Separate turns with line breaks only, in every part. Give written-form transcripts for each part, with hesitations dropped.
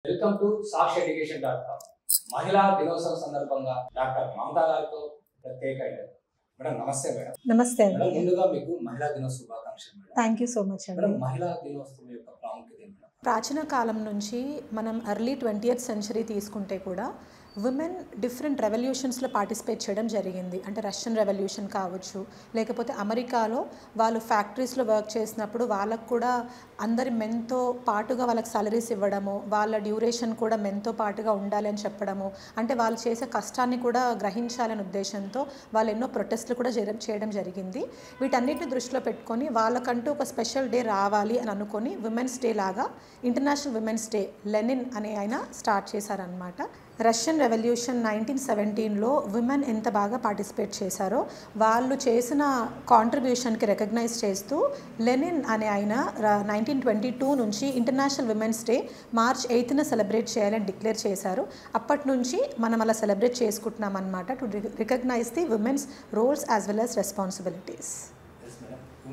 Welcome to Sakshi education.com. మహిళా దినోత్సవం సందర్భంగా డాక్టర్ మమతా గారితో ప్రత్యేక ఇంటర్వ్యూ. మేడం నమస్తే మేడం.
నమస్తే
మేడం
అండి.
ముందుగా మీకు మహిళా దినోత్సవ శుభాకాంక్షలు madam.
Thank you so much అండి.
మేడం మహిళా దినోత్సవం యొక్క ప్రాముఖ్యత ఏంటి మేడం?
ప్రాచీన కాలం నుంచి మనం ఎర్లీ 20th సెంచరీ తీసుకుంటే కూడా విమెన్ డిఫరెంట్ రెవల్యూషన్స్లో పార్టిసిపేట్ చేయడం జరిగింది. అంటే రష్యన్ రెవల్యూషన్ కావచ్చు, లేకపోతే అమెరికాలో వాళ్ళు ఫ్యాక్టరీస్లో వర్క్ చేసినప్పుడు వాళ్ళకు కూడా అందరి మెన్తో పాటుగా వాళ్ళకి సాలరీస్ ఇవ్వడము, వాళ్ళ డ్యూరేషన్ కూడా మెన్తో పాటుగా ఉండాలి అని చెప్పడము, అంటే వాళ్ళు చేసే కష్టాన్ని కూడా గ్రహించాలనే ఉద్దేశంతో వాళ్ళు ఎన్నో ప్రొటెస్ట్లు కూడా చేయడం జరిగింది. వీటన్నిటిని దృష్టిలో పెట్టుకొని వాళ్ళకంటూ ఒక స్పెషల్ డే రావాలి అని అనుకొని విమెన్స్ డే లాగా ఇంటర్నేషనల్ విమెన్స్ డే లెనిన్ అనే ఆయన స్టార్ట్ చేశారనమాట. రష్యన్ రెవల్యూషన్ 1917లో విమెన్ ఎంత బాగా పార్టిసిపేట్ చేశారో వాళ్ళు చేసిన కాంట్రిబ్యూషన్కి రికగ్నైజ్ చేస్తూ లెనిన్ అనే ఆయన 1922 నుంచి ఇంటర్నేషనల్ విమెన్స్ డే మార్చ్ 8న సెలబ్రేట్ చేయాలని డిక్లేర్ చేశారు. అప్పటి నుంచి మనం అలా సెలబ్రేట్ చేసుకుంటున్నాం అనమాట, to recognise the women's roles as well as responsibilities.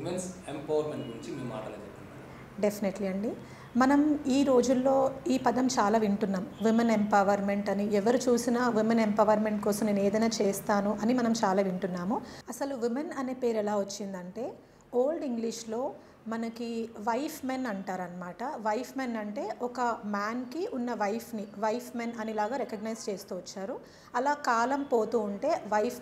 Women's empowerment గురించి మీ మాటలు చెప్పండి.
డెఫినెట్లీ అండి. మనం ఈ రోజుల్లో ఈ పదం చాలా వింటున్నాం, విమెన్ ఎంపవర్మెంట్ అని. ఎవరు చూసినా విమెన్ ఎంపవర్మెంట్ కోసం నేను ఏదైనా చేస్తాను అని మనం చాలా వింటున్నాము. అసలు విమెన్ అనే పేరు ఎలా వచ్చిందంటే ఓల్డ్ ఇంగ్లీష్లో మనకి వైఫ్ మెన్ అంటారనమాట. వైఫ్ మెన్ అంటే ఒక మ్యాన్కి ఉన్న వైఫ్ని వైఫ్ మెన్ అనిలాగా రికగ్నైజ్ చేస్తూ వచ్చారు. అలా కాలం పోతూ ఉంటే వైఫ్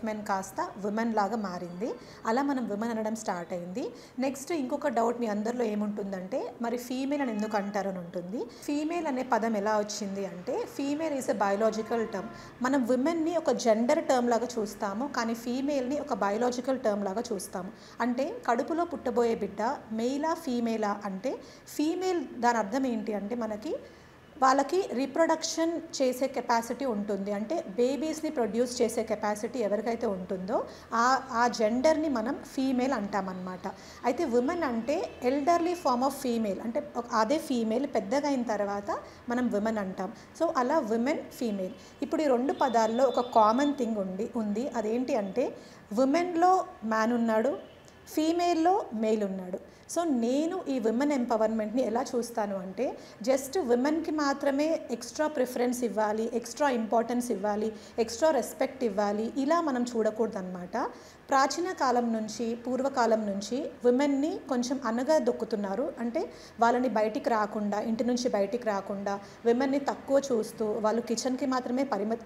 మెన్ కాస్త విమెన్ లాగా మారింది. అలా మనం విమెన్ అనడం స్టార్ట్ అయింది. నెక్స్ట్ ఇంకొక డౌట్ మీ అందరిలో ఏముంటుందంటే మరి ఫీమేల్ అని ఎందుకు అంటారు అని ఉంటుంది. ఫీమేల్ అనే పదం ఎలా వచ్చింది అంటే female is a biological term. మనం విమెన్ని ఒక జెండర్ టర్మ్ లాగా చూస్తాము, కానీ ఫీమేల్ని ఒక బయోలాజికల్ టర్మ్ లాగా చూస్తాము. అంటే కడుపులో పుట్టబోయే బిడ్డ మెయిలా ఫీమేలా అంటే ఫీమేల్ దాని అర్థం ఏంటి అంటే మనకి వాళ్ళకి రీప్రొడక్షన్ చేసే కెపాసిటీ ఉంటుంది. అంటే బేబీస్ని ప్రొడ్యూస్ చేసే కెపాసిటీ ఎవరికైతే ఉంటుందో ఆ జెండర్ని మనం ఫీమేల్ అంటామన్నమాట. అయితే విమెన్ అంటే ఎల్డర్లీ ఫార్మ్ ఆఫ్ ఫీమేల్, అంటే అదే ఫీమేల్ పెద్దగా అయిన తర్వాత మనం విమెన్ అంటాం. సో అలా విమెన్ ఫీమేల్. ఇప్పుడు ఈ రెండు పదాల్లో ఒక కామన్ థింగ్ ఉంది. అదేంటి అంటే విమెన్లో మ్యాన్ ఉన్నాడు, ఫీమేల్లో మేల్ ఉన్నాడు. సో నేను ఈ విమెన్ ఎంపవర్మెంట్ని ఎలా చూస్తాను అంటే జస్ట్ విమెన్కి మాత్రమే ఎక్స్ట్రా ప్రిఫరెన్స్ ఇవ్వాలి, ఎక్స్ట్రా ఇంపార్టెన్స్ ఇవ్వాలి, ఎక్స్ట్రా రెస్పెక్ట్ ఇవ్వాలి, ఇలా మనం చూడకూడదు అనమాట. ప్రాచీన కాలం నుంచి పూర్వకాలం నుంచి విమెన్ని కొంచెం అనగా దొక్కుతున్నారు. అంటే వాళ్ళని బయటికి రాకుండా, ఇంటి నుంచి బయటికి రాకుండా విమెన్ని తక్కువ చూస్తూ వాళ్ళు కిచెన్కి మాత్రమే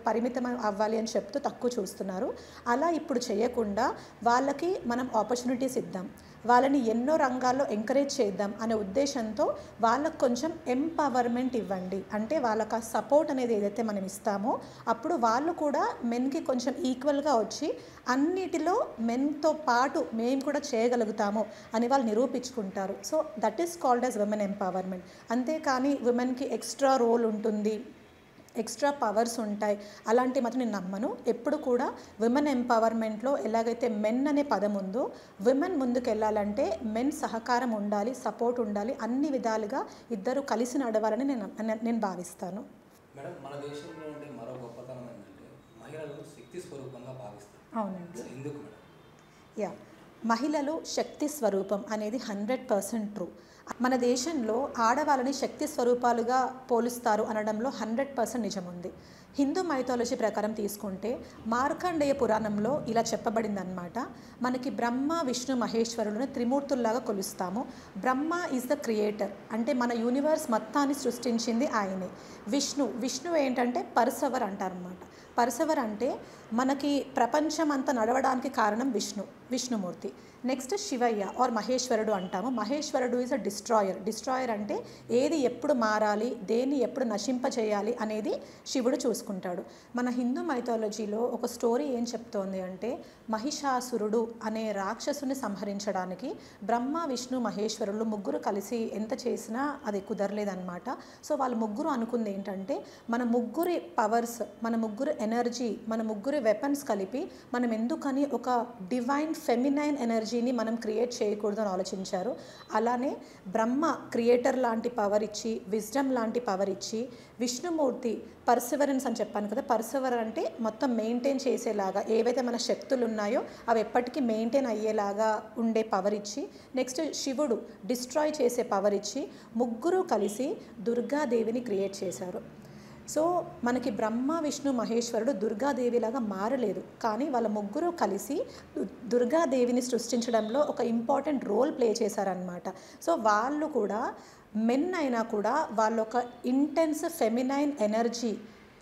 పరిమితం అవ్వాలి అని చెప్తూ తక్కువ చూస్తున్నారు. అలా ఇప్పుడు చేయకుండా వాళ్ళకి మనం ఆపర్చునిటీస్ ఇద్దాం, వాళ్ళని ఎన్నో రంగాల్లో ఎంకరేజ్ చేద్దాం అనే ఉద్దేశంతో వాళ్ళకు కొంచెం ఎంపవర్మెంట్ ఇవ్వండి. అంటే వాళ్ళకి ఆ సపోర్ట్ అనేది ఏదైతే మనం ఇస్తామో అప్పుడు వాళ్ళు కూడా మెన్కి కొంచెం ఈక్వల్గా వచ్చి అన్నిటిలో మెన్తో పాటు మేము కూడా చేయగలుగుతాము అని వాళ్ళు నిరూపించుకుంటారు. So that is called as women empowerment. అంతేకాని విమెన్కి ఎక్స్ట్రా రోల్ ఉంటుంది, ఎక్స్ట్రా పవర్స్ ఉంటాయి అలాంటి మాత్రం నేను నమ్మను. ఎప్పుడు కూడా విమెన్ ఎంపవర్మెంట్లో ఎలాగైతే మెన్ అనే పదం ఉందో విమెన్ ముందుకు వెళ్ళాలంటే మెన్ సహకారం ఉండాలి, సపోర్ట్ ఉండాలి, అన్ని విధాలుగా ఇద్దరు కలిసి నడవాలని నేను భావిస్తాను.
మేడం మన దేశంలో ఉండే మరో గొప్పతనం ఏంటంటే మహిళలను శక్తి స్వరూపంగా భావిస్తారు.
అవునండి.
ఎందుకు మేడం?
యా, మహిళలు శక్తి స్వరూపం అనేది 100% ట్రూ. మన దేశంలో ఆడవాళ్ళని శక్తి స్వరూపాలుగా పోలుస్తారు అనడంలో 100% నిజం ఉంది. హిందూ మైథాలజీ ప్రకారం తీసుకుంటే మార్కండేయ పురాణంలో ఇలా చెప్పబడిందనమాట. మనకి బ్రహ్మ విష్ణు మహేశ్వరులను త్రిమూర్తుల్లాగా కొలుస్తాము. బ్రహ్మ ఈజ్ ద క్రియేటర్, అంటే మన యూనివర్స్ మొత్తాన్ని సృష్టించింది ఆయనే. విష్ణు ఏంటంటే పర్సవర్ అంటారనమాట. పర్సవర్ అంటే మనకి ప్రపంచం అంతా నడవడానికి కారణం విష్ణుమూర్తి. నెక్స్ట్ శివయ్య ఆర్ మహేశ్వరుడు అంటాము. మహేశ్వరుడు ఈజ్ అ డిస్ట్రాయర్ అంటే ఏది ఎప్పుడు మారాలి, దేన్ని ఎప్పుడు నశింపచేయాలి అనేది శివుడు చూసుకుంటాడు. మన హిందూ మైథాలజీలో ఒక స్టోరీ ఏం చెప్తోంది అంటే మహిషాసురుడు అనే రాక్షసుని సంహరించడానికి బ్రహ్మ విష్ణు మహేశ్వరులు ముగ్గురు కలిసి ఎంత చేసినా అది కుదరలేదన్నమాట. సో వాళ్ళు ముగ్గురు అనుకుంది ఏంటంటే మన ముగ్గురి పవర్స్, మన ముగ్గురు ఎనర్జీ, మన ముగ్గురి వెపన్స్ కలిపి మనం ఎందుకని ఒక డివైన్ ఫెమినైన్ ఎనర్జీని మనం క్రియేట్ చేయకూడదు అని ఆలోచించారు. అలానే బ్రహ్మ క్రియేటర్ లాంటి పవర్ ఇచ్చి, విజ్డమ్ లాంటి పవర్ ఇచ్చి, విష్ణుమూర్తి పర్సివరెన్స్ అని చెప్పాను కదా, పర్సివర్ అంటే మొత్తం మెయింటైన్ చేసేలాగా ఏవైతే మన శక్తులు ఉన్నాయో అవి ఎప్పటికీ మెయింటైన్ అయ్యేలాగా ఉండే పవర్ ఇచ్చి, నెక్స్ట్ శివుడు డిస్ట్రాయ్ చేసే పవర్ ఇచ్చి, ముగ్గురు కలిసి దుర్గాదేవిని క్రియేట్ చేశారు. సో మనకి బ్రహ్మ విష్ణు మహేశ్వరుడు దుర్గాదేవిలాగా మారలేదు, కానీ వాళ్ళ ముగ్గురు కలిసి దుర్గాదేవిని సృష్టించడంలో ఒక ఇంపార్టెంట్ రోల్ ప్లే చేశారనమాట. సో వాళ్ళు కూడా మెన్ అయినా కూడా వాళ్ళు ఒక ఇంటెన్స్ ఫెమినైన్ ఎనర్జీ,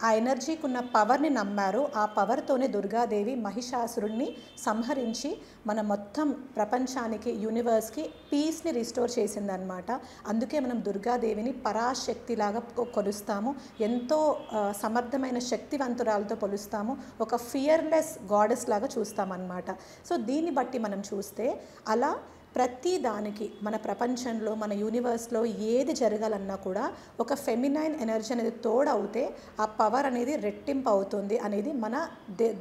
ఆ ఎనర్జీకి ఉన్న పవర్ని నమ్మారు. ఆ పవర్తోనే దుర్గాదేవి మహిషాసురుణ్ణి సంహరించి మన మొత్తం ప్రపంచానికి, యూనివర్స్కి పీస్ని రిస్టోర్ చేసిందనమాట. అందుకే మనం దుర్గాదేవిని పరాశక్తిలాగా కొలుస్తాము, ఎంతో సమర్థమైన శక్తివంతురాలతో కొలుస్తాము, ఒక ఫియర్లెస్ గాడెస్ లాగా చూస్తామన్నమాట. సో దీన్ని బట్టి మనం చూస్తే అలా ప్రతి దానికి మన ప్రపంచంలో, మన యూనివర్స్లో ఏది జరగాలన్నా కూడా ఒక ఫెమినైన్ ఎనర్జీ అనేది తోడవుతే ఆ పవర్ అనేది రెట్టింపు అవుతుంది అనేది మన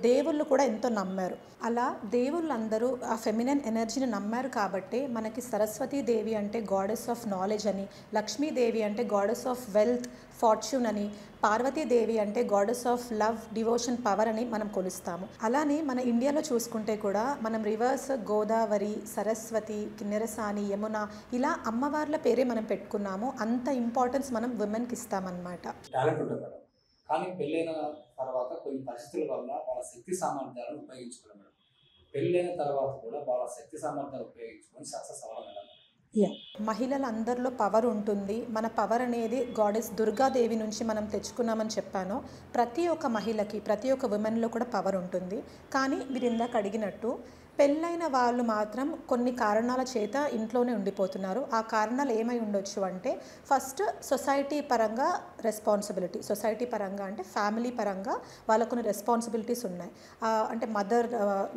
దేవుళ్ళు కూడా ఎంతో నమ్మారు. అలా దేవుళ్ళందరూ ఆ ఫెమినైన్ ఎనర్జీని నమ్మారు కాబట్టి మనకి సరస్వతీదేవి అంటే గాడెస్ ఆఫ్ నాలెడ్జ్ అని, లక్ష్మీదేవి అంటే గాడెస్ ఆఫ్ వెల్త్, ఫార్చ్యూన్ అని, పార్వతీదేవి అంటే goddess of love, devotion, power అని మనం కొలుస్తాము. అలానే మన ఇండియాలో చూసుకుంటే కూడా మనం రివర్స్ గోదావరి, సరస్వతి, కిన్నెరసాని, యమున ఇలా అమ్మవార్ల పేరే మనం పెట్టుకున్నాము. అంత ఇంపార్టెన్స్ మనం విమెన్కి ఇస్తామన్నమాట.
టాలెంట్ ఉంటుంది మేడం, కానీ పెళ్ళైన తర్వాత కొన్ని పరిస్థితుల వల్ల వాళ్ళ శక్తి సామర్థ్యాలను ఉపయోగించుకోవడం మేడం. పెళ్ళైన తర్వాత కూడా వాళ్ళ శక్తి సామర్థ్యాలు ఉపయోగించుకొని సక్సెస్ అవ్వడం మేడం.
మహిళలందరిలో పవర్ ఉంటుంది. మన పవర్ అనేది గాడెస్ దుర్గాదేవి నుంచి మనం తెచ్చుకున్నామని చెప్పాను. ప్రతి ఒక్క మహిళకి, ప్రతి ఒక్క ఉమెన్లో కూడా పవర్ ఉంటుంది. కానీ మీరు ఇందాక అడిగినట్టు పెళ్ళైన వాళ్ళు మాత్రం కొన్ని కారణాల చేత ఇంట్లోనే ఉండిపోతున్నారు. ఆ కారణాలు ఏమై ఉండొచ్చు అంటే, ఫస్ట్ సొసైటీ పరంగా రెస్పాన్సిబిలిటీ, సొసైటీ పరంగా అంటే ఫ్యామిలీ పరంగా వాళ్ళకు కొన్ని రెస్పాన్సిబిలిటీస్ ఉన్నాయి. అంటే మదర్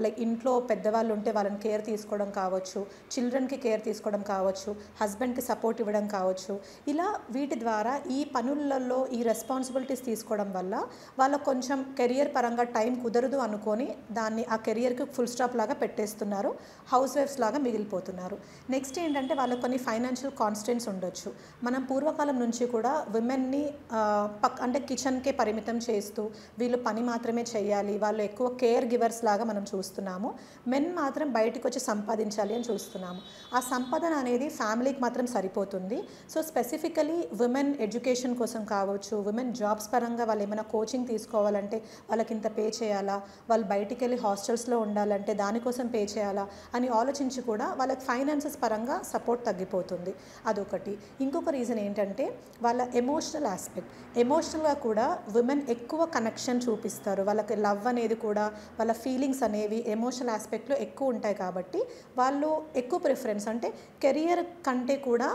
లైక్ ఇంట్లో పెద్దవాళ్ళు ఉంటే వాళ్ళని కేర్ తీసుకోవడం కావచ్చు, చిల్డ్రన్కి కేర్ తీసుకోవడం కావచ్చు, హస్బెండ్కి సపోర్ట్ ఇవ్వడం కావచ్చు. ఇలా వీటి ద్వారా ఈ పనులలో ఈ రెస్పాన్సిబిలిటీస్ తీసుకోవడం వల్ల వాళ్ళకు కొంచెం కెరియర్ పరంగా టైం కుదరదు అనుకొని దాన్ని ఆ కెరియర్కి ఫుల్ స్టాప్ లాగా పెట్టేస్తున్నారు, హౌస్ వైఫ్స్ లాగా మిగిలిపోతున్నారు. నెక్స్ట్ ఏంటంటే వాళ్ళకు కొన్ని ఫైనాన్షియల్ కాన్స్టెంట్స్ ఉండొచ్చు. మనం పూర్వకాలం నుంచి కూడా విమెన్ని అంటే కిచెన్కే పరిమితం చేస్తూ వీళ్ళు పని మాత్రమే చేయాలి, వాళ్ళు ఎక్కువ కేర్ గివర్స్ లాగా మనం చూస్తున్నాము. మెన్ మాత్రం బయటకు వచ్చి సంపాదించాలి అని చూస్తున్నాము. ఆ సంపాదన అనేది ఫ్యామిలీకి మాత్రం సరిపోతుంది. సో స్పెసిఫికలీ విమెన్ ఎడ్యుకేషన్ కోసం కావచ్చు, విమెన్ జాబ్స్ పరంగా వాళ్ళు ఏమైనా కోచింగ్ తీసుకోవాలంటే వాళ్ళకి ఇంత పే చేయాలా, వాళ్ళు బయటికి వెళ్ళి హాస్టల్స్లో ఉండాలంటే దానికోసం పే చేయాలా అని ఆలోచించి కూడా వాళ్ళకి ఫైనాన్సెస్ పరంగా సపోర్ట్ తగ్గిపోతుంది. అదొకటి. ఇంకొక రీజన్ ఏంటంటే వాళ్ళ ఎమోషనల్ ఆస్పెక్ట్. ఎమోషనల్గా కూడా విమెన్ ఎక్కువ కనెక్షన్ చూపిస్తారు. వాళ్ళకి లవ్ అనేది కూడా, వాళ్ళ ఫీలింగ్స్ అనేవి ఎమోషనల్ ఆస్పెక్ట్లో ఎక్కువ ఉంటాయి కాబట్టి వాళ్ళు ఎక్కువ ప్రిఫరెన్స్, అంటే కెరియర్ కంటే కూడా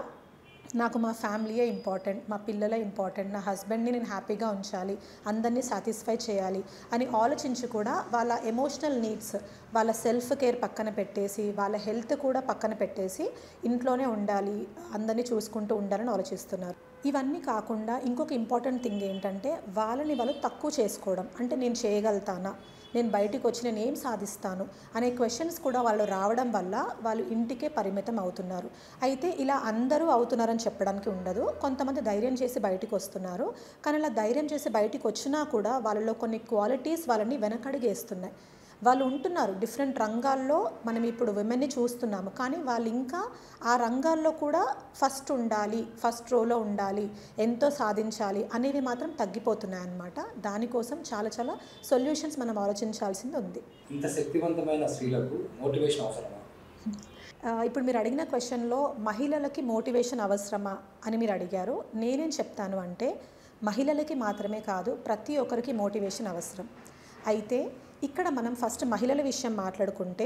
నాకు మా ఫ్యామిలీయే ఇంపార్టెంట్, మా పిల్లలే ఇంపార్టెంట్, నా హస్బెండ్ని నేను హ్యాపీగా ఉంచాలి, అందరినీ సాటిస్ఫై చేయాలి అని ఆలోచించి కూడా వాళ్ళ ఎమోషనల్ నీడ్స్, వాళ్ళ సెల్ఫ్ కేర్ పక్కన పెట్టేసి, వాళ్ళ హెల్త్ కూడా పక్కన పెట్టేసి ఇంట్లోనే ఉండాలి, అందరినీ చూసుకుంటూ ఉండాలని ఆలోచిస్తున్నారు. ఇవన్నీ కాకుండా ఇంకొక ఇంపార్టెంట్ థింగ్ ఏంటంటే వాళ్ళని వాళ్ళు తక్కువ చేసుకోవడం. అంటే నేను చేయగలుగుతానా, నేను బయటికి వచ్చి నేను ఏం సాధిస్తాను అనే క్వశ్చన్స్ కూడా వాళ్ళు రావడం వల్ల వాళ్ళు ఇంటికే పరిమితం అవుతున్నారు. అయితే ఇలా అందరూ అవుతున్నారని చెప్పడానికి ఉండదు. కొంతమంది ధైర్యం చేసి బయటికి వస్తున్నారు. కానీ అలా ధైర్యం చేసి బయటికి వచ్చినా కూడా వాళ్ళలో కొన్ని క్వాలిటీస్ వాళ్ళని వెనకడిగేస్తున్నాయి. వాళ్ళు ఉంటున్నారు డిఫరెంట్ రంగాల్లో, మనం ఇప్పుడు విమెన్ని చూస్తున్నాము, కానీ వాళ్ళు ఇంకా ఆ రంగాల్లో కూడా ఫస్ట్ ఉండాలి, ఫస్ట్ రోలో ఉండాలి, ఎంతో సాధించాలి అనేవి మాత్రం తగ్గిపోతున్నాయి అన్నమాట. దానికోసం చాలా చాలా సొల్యూషన్స్ మనం ఆలోచించాల్సింది ఉంది.
ఇంత శక్తివంతమైన స్త్రీలకు మోటివేషన్ అవసరమా?
ఇప్పుడు మీరు అడిగిన క్వశ్చన్లో మహిళలకి మోటివేషన్ అవసరమా అని మీరు అడిగారు. నేనేం చెప్తాను అంటే మహిళలకి మాత్రమే కాదు, ప్రతి ఒక్కరికి మోటివేషన్ అవసరం. అయితే ఇక్కడ మనం ఫస్ట్ మహిళల విషయం మాట్లాడుకుంటే,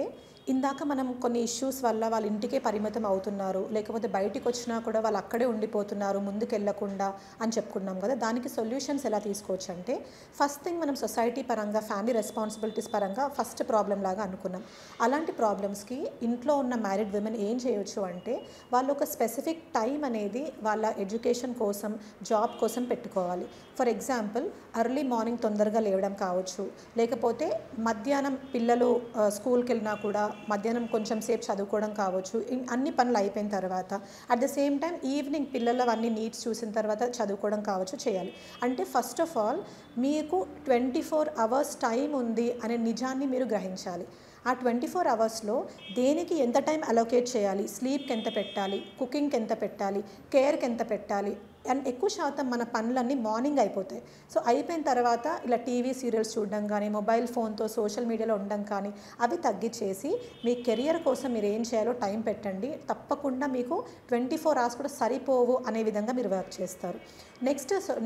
ఇందాక మనం కొన్ని ఇష్యూస్ వల్ల వాళ్ళ ఇంటికే పరిమితం అవుతున్నారు, లేకపోతే బయటికి వచ్చినా కూడా వాళ్ళు అక్కడే ఉండిపోతున్నారు ముందుకెళ్లకుండా అని చెప్పుకున్నాం కదా. దానికి సొల్యూషన్స్ ఎలా తీసుకోవచ్చు అంటే, ఫస్ట్ థింగ్ మనం సొసైటీ పరంగా ఫ్యామిలీ రెస్పాన్సిబిలిటీస్ పరంగా ఫస్ట్ ప్రాబ్లం లాగా అనుకున్నాం. అలాంటి ప్రాబ్లమ్స్కి ఇంట్లో ఉన్న మ్యారీడ్ విమెన్ ఏం చేయొచ్చు అంటే, వాళ్ళు ఒక స్పెసిఫిక్ టైం అనేది వాళ్ళ ఎడ్యుకేషన్ కోసం, జాబ్ కోసం పెట్టుకోవాలి. ఫర్ ఎగ్జాంపుల్, అర్లీ మార్నింగ్ తొందరగా లేవడం కావచ్చు, లేకపోతే మధ్యాహ్నం పిల్లలు స్కూల్కి వెళ్ళినా కూడా మధ్యాహ్నం కొంచెం సేపు చదువుకోవడం కావచ్చు. అన్ని పనులు అయిపోయిన తర్వాత at the same time evening పిల్లల అన్ని నీడ్స్ చూసిన తర్వాత చదువుకోవడం కావచ్చు చేయాలి. అంటే ఫస్ట్ ఆఫ్ ఆల్ మీకు 24 hours టైం ఉంది అనే నిజాన్ని మీరు గ్రహించాలి. ఆ 24 అవర్స్లో దేనికి ఎంత టైం అలొకేట్ చేయాలి, స్లీప్కి ఎంత పెట్టాలి, కుకింగ్కి ఎంత పెట్టాలి, కేర్కి ఎంత పెట్టాలి. అండ్ ఎక్కువ శాతం మన పనులన్నీ మార్నింగ్ అయిపోతాయి. సో అయిపోయిన తర్వాత ఇలా టీవీ సీరియల్స్ చూడడం కానీ, మొబైల్ ఫోన్తో సోషల్ మీడియాలో ఉండడం కానీ అవి తగ్గించేసి మీ కెరియర్ కోసం మీరు ఏం చేయాలో టైం పెట్టండి. తప్పకుండా మీకు 24 hours కూడా సరిపోవు అనే విధంగా మీరు వర్క్ చేస్తారు.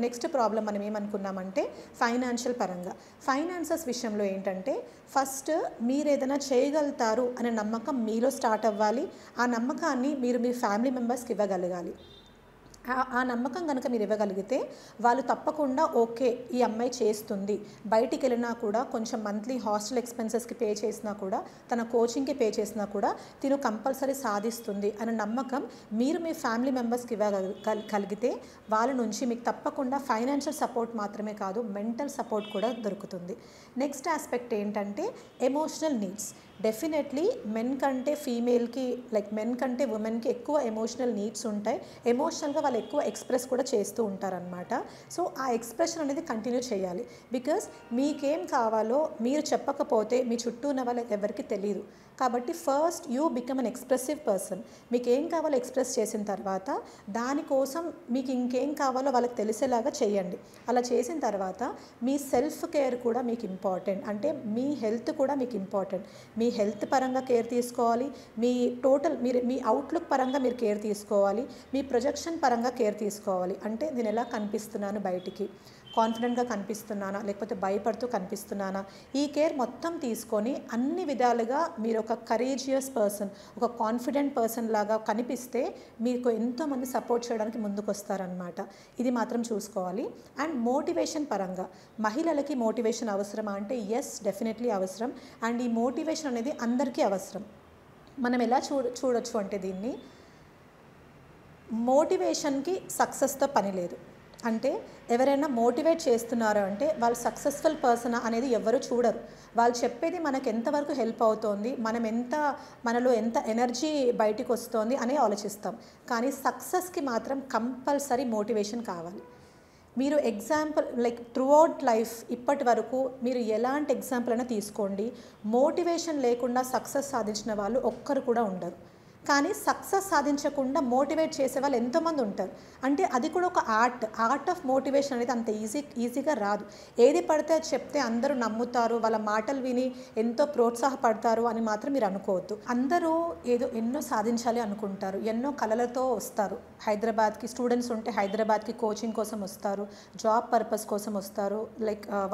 నెక్స్ట్ ప్రాబ్లం మనం ఏమనుకున్నామంటే, ఫైనాన్షియల్ పరంగా. ఫైనాన్సెస్ విషయంలో ఏంటంటే, ఫస్ట్ మీరు ఏదైనా చేయగలుగుతారు అనే నమ్మకం మీలో స్టార్ట్ అవ్వాలి. ఆ నమ్మకాన్ని మీరు మీ ఫ్యామిలీ మెంబర్స్కి ఇవ్వగలగాలి. ఆ నమ్మకం కనుక మీరు ఇవ్వగలిగితే వాళ్ళు తప్పకుండా ఓకే ఈ అమ్మాయి చేస్తుంది, బయటికి వెళ్ళినా కూడా కొంచెం మంత్లీ హాస్టల్ ఎక్స్పెన్సెస్కి పే చేసినా కూడా, తన కోచింగ్కి పే చేసినా కూడా తిను కంపల్సరీ సాధిస్తుంది అనే నమ్మకం మీరు మీ ఫ్యామిలీ మెంబర్స్కి ఇవ్వగలిగితే వాళ్ళ నుంచి మీకు తప్పకుండా ఫైనాన్షియల్ సపోర్ట్ మాత్రమే కాదు, మెంటల్ సపోర్ట్ కూడా దొరుకుతుంది. నెక్స్ట్ ఆస్పెక్ట్ ఏంటంటే, ఎమోషనల్ నీడ్స్. డెఫినెట్లీ మెన్ కంటే ఫీమేల్కి, మెన్ కంటే ఉమెన్కి ఎక్కువ ఎమోషనల్ నీడ్స్ ఉంటాయి. ఎమోషనల్గా వాళ్ళు ఎక్కువ ఎక్స్ప్రెస్ కూడా చేస్తూ ఉంటారనమాట. సో ఆ ఎక్స్ప్రెషన్ అనేది కంటిన్యూ చేయాలి. బికాజ్ మీకేం కావాలో మీరు చెప్పకపోతే మీ చుట్టూ ఉన్న వాళ్ళకి ఎవరికి తెలియదు. కాబట్టి first you become an expressive person. మీకు ఏం కావాలో ఎక్స్ప్రెస్ చేసిన తర్వాత దానికోసం మీకు ఇంకేం కావాలో వాళ్ళకి తెలిసేలాగా చేయండి. అలా చేసిన తర్వాత మీ సెల్ఫ్ కేర్ కూడా మీకు ఇంపార్టెంట్. అంటే మీ హెల్త్ కూడా మీకు ఇంపార్టెంట్. మీ హెల్త్ పరంగా కేర్ తీసుకోవాలి, మీ మీ అవుట్లుక్ పరంగా మీరు కేర్ తీసుకోవాలి, మీ ప్రొజెక్షన్ పరంగా కేర్ తీసుకోవాలి. అంటే నేను ఎలా కనిపిస్తున్నాను బయటికి, కాన్ఫిడెంట్గా కనిపిస్తున్నానా లేకపోతే భయపడుతూ కనిపిస్తున్నానా, ఈ కేర్ మొత్తం తీసుకొని అన్ని విధాలుగా మీరు ఒక కరేజియస్ పర్సన్, ఒక కాన్ఫిడెంట్ పర్సన్ లాగా కనిపిస్తే మీకు ఎంతోమంది సపోర్ట్ చేయడానికి ముందుకు వస్తారనమాట. ఇది మాత్రం చూసుకోవాలి. అండ్ మోటివేషన్ పరంగా మహిళలకి మోటివేషన్ అవసరమా అంటే ఎస్, డెఫినెట్లీ అవసరం. అండ్ ఈ మోటివేషన్ అనేది అందరికీ అవసరం. మనం ఎలా చూడొచ్చు అంటే, దీన్ని మోటివేషన్కి సక్సెస్తో పని లేదు. అంటే ఎవరైనా మోటివేట్ చేస్తున్నారు అంటే వాళ్ళు సక్సెస్ఫుల్ పర్సన్ అనేది ఎవరు చూడరు. వాళ్ళు చెప్పేది మనకు ఎంతవరకు హెల్ప్ అవుతోంది, మనలో ఎంత ఎనర్జీ బయటికి వస్తుంది అని ఆలోచిస్తాం. కానీ సక్సెస్కి మాత్రం కంపల్సరీ మోటివేషన్ కావాలి. మీరు ఎగ్జాంపుల్ త్రూ అవుట్ లైఫ్ ఇప్పటి వరకు మీరు ఎలాంటి ఎగ్జాంపుల్ అయినా తీసుకోండి, మోటివేషన్ లేకుండా సక్సెస్ సాధించిన వాళ్ళు ఒక్కరు కూడా ఉండరు. కానీ సక్సెస్ సాధించకుండా మోటివేట్ చేసే వాళ్ళు ఎంతోమంది ఉంటారు. అంటే అది కూడా ఒక ఆర్ట్ ఆఫ్ మోటివేషన్ అనేది అంత ఈజీగా రాదు. ఏది పడితే చెప్తే అందరూ నమ్ముతారు, వాళ్ళ మాటలు విని ఎంతో ప్రోత్సాహపడతారు అని మాత్రం మీరు అనుకోవద్దు. అందరూ ఎన్నో సాధించాలి అనుకుంటారు, ఎన్నో కలలతో వస్తారు. హైదరాబాద్కి స్టూడెంట్స్ ఉంటే హైదరాబాద్కి కోచింగ్ కోసం వస్తారు, జాబ్ పర్పస్ కోసం వస్తారు,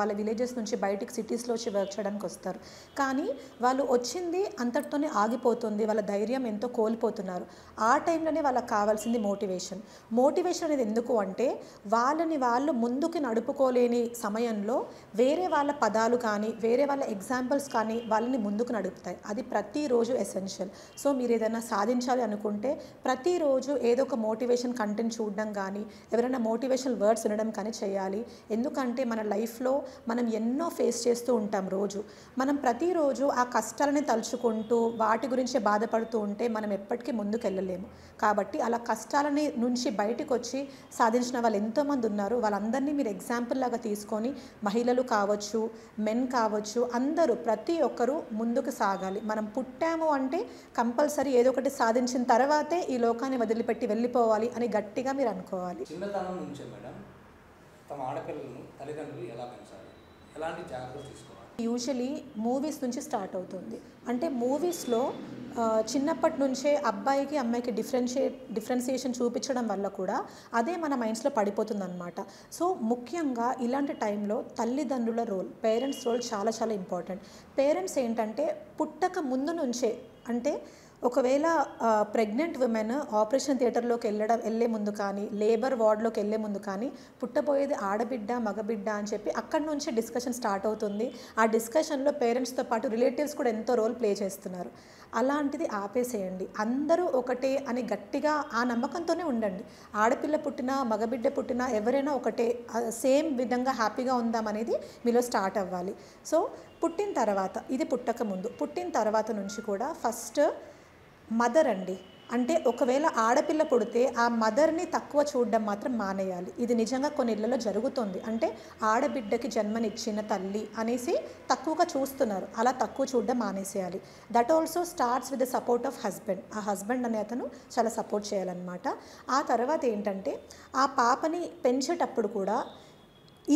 వాళ్ళ విలేజెస్ నుంచి బయటికి సిటీస్లో వచ్చి వర్క్ చేయడానికి వస్తారు. కానీ వాళ్ళు వచ్చింది అంతటితోనే ఆగిపోతుంది, వాళ్ళ ధైర్యం ఎంతో కోల్పోతున్నారు. ఆ టైంలోనే వాళ్ళకి కావాల్సింది మోటివేషన్ అనేది ఎందుకు అంటే, వాళ్ళని వాళ్ళు ముందుకు నడుపుకోలేని సమయంలో వేరే వాళ్ళ పదాలు కానీ వేరే వాళ్ళ ఎగ్జాంపుల్స్ కానీ వాళ్ళని ముందుకు నడుపుతాయి. అది ప్రతిరోజు ఎసెన్షియల్. సో మీరు ఏదైనా సాధించాలి అనుకుంటే ప్రతిరోజు ఏదో ఒక మోటివేషన్ కంటెంట్ చూడడం కానీ, ఎవరైనా మోటివేషనల్ వర్డ్స్ వినడం కానీ చేయాలి. ఎందుకంటే మన లైఫ్లో మనం ఎన్నో ఫేస్ చేస్తూ ఉంటాం. మనం ప్రతిరోజు ఆ కష్టాలని తలుచుకుంటూ వాటి గురించి బాధపడుతూ ఉంటే మనం ఎప్పటికీ ముందుకు వెళ్ళలేము. కాబట్టి అలా కష్టాలని నుంచి బయటకు వచ్చి సాధించిన వాళ్ళు ఎంతోమంది ఉన్నారు. వాళ్ళందరినీ మీరు ఎగ్జాంపుల్ లాగా తీసుకొని మహిళలు కావచ్చు, మెన్ కావచ్చు, అందరూ ప్రతి ఒక్కరూ ముందుకు సాగాలి. మనం పుట్టాము అంటే కంపల్సరీ ఏదో ఒకటి సాధించిన తర్వాతే ఈ లోకాన్ని వదిలిపెట్టి వెళ్ళిపోవాలి అని గట్టిగా మీరు అనుకోవాలి.
చిన్నతనం నుంచే మేడం తమ ఆడపిల్లలను తల్లిదండ్రులు ఎలా పెంచాలి, ఎలాంటి జాగ్రత్తలు తీసుకోవాలి?
యూజువలీ మూవీస్ నుంచి స్టార్ట్ అవుతుంది. అంటే మూవీస్లో చిన్నప్పటి నుంచే అబ్బాయికి అమ్మాయికి డిఫరెన్షియేషన్ చూపించడం వల్ల కూడా అదే మన మైండ్స్లో పడిపోతుందన్నమాట. సో ముఖ్యంగా ఇలాంటి టైంలో తల్లిదండ్రుల రోల్, పేరెంట్స్ రోల్ చాలా చాలా ఇంపార్టెంట్. పేరెంట్స్ ఏంటంటే పుట్టక ముందు నుంచే, అంటే ఒకవేళ ప్రెగ్నెంట్ విమెన్ ఆపరేషన్ థియేటర్లోకి వెళ్ళే ముందు కానీ, లేబర్ వార్డ్లోకి వెళ్ళే ముందు కానీ పుట్టబోయేది ఆడబిడ్డ మగబిడ్డ అని చెప్పి అక్కడి నుంచే డిస్కషన్ స్టార్ట్ అవుతుంది. ఆ డిస్కషన్లో పేరెంట్స్తో పాటు రిలేటివ్స్ కూడా ఎంతో రోల్ ప్లే చేస్తున్నారు. అలాంటిది ఆపేసేయండి. అందరూ ఒకటే అని గట్టిగా ఆ నమ్మకంతోనే ఉండండి. ఆడపిల్ల పుట్టినా మగబిడ్డ పుట్టినా ఎవరైనా ఒకటే, సేమ్ విధంగా హ్యాపీగా ఉందామనేది మీలో స్టార్ట్ అవ్వాలి. సో పుట్టిన తర్వాత, ఇది పుట్టక ముందు, పుట్టిన తర్వాత నుంచి కూడా ఫస్ట్ మదర్ అండి. అంటే ఒకవేళ ఆడపిల్ల పుడితే ఆ మదర్ని తక్కువ చూడడం మాత్రం మానేయాలి. ఇది నిజంగా కొన్ని ఇళ్లలో జరుగుతుంది. అంటే ఆడబిడ్డకి జన్మనిచ్చిన తల్లి అనేసి తక్కువగా చూస్తున్నారు. అలా తక్కువ చూడడం మానేసేయాలి. That also starts with the support of husband. ఆ హస్బెండ్ అనే అతను చాలా సపోర్ట్ చేయాలన్నమాట. ఆ తర్వాత ఏంటంటే ఆ పాపని పెంచేటప్పుడు కూడా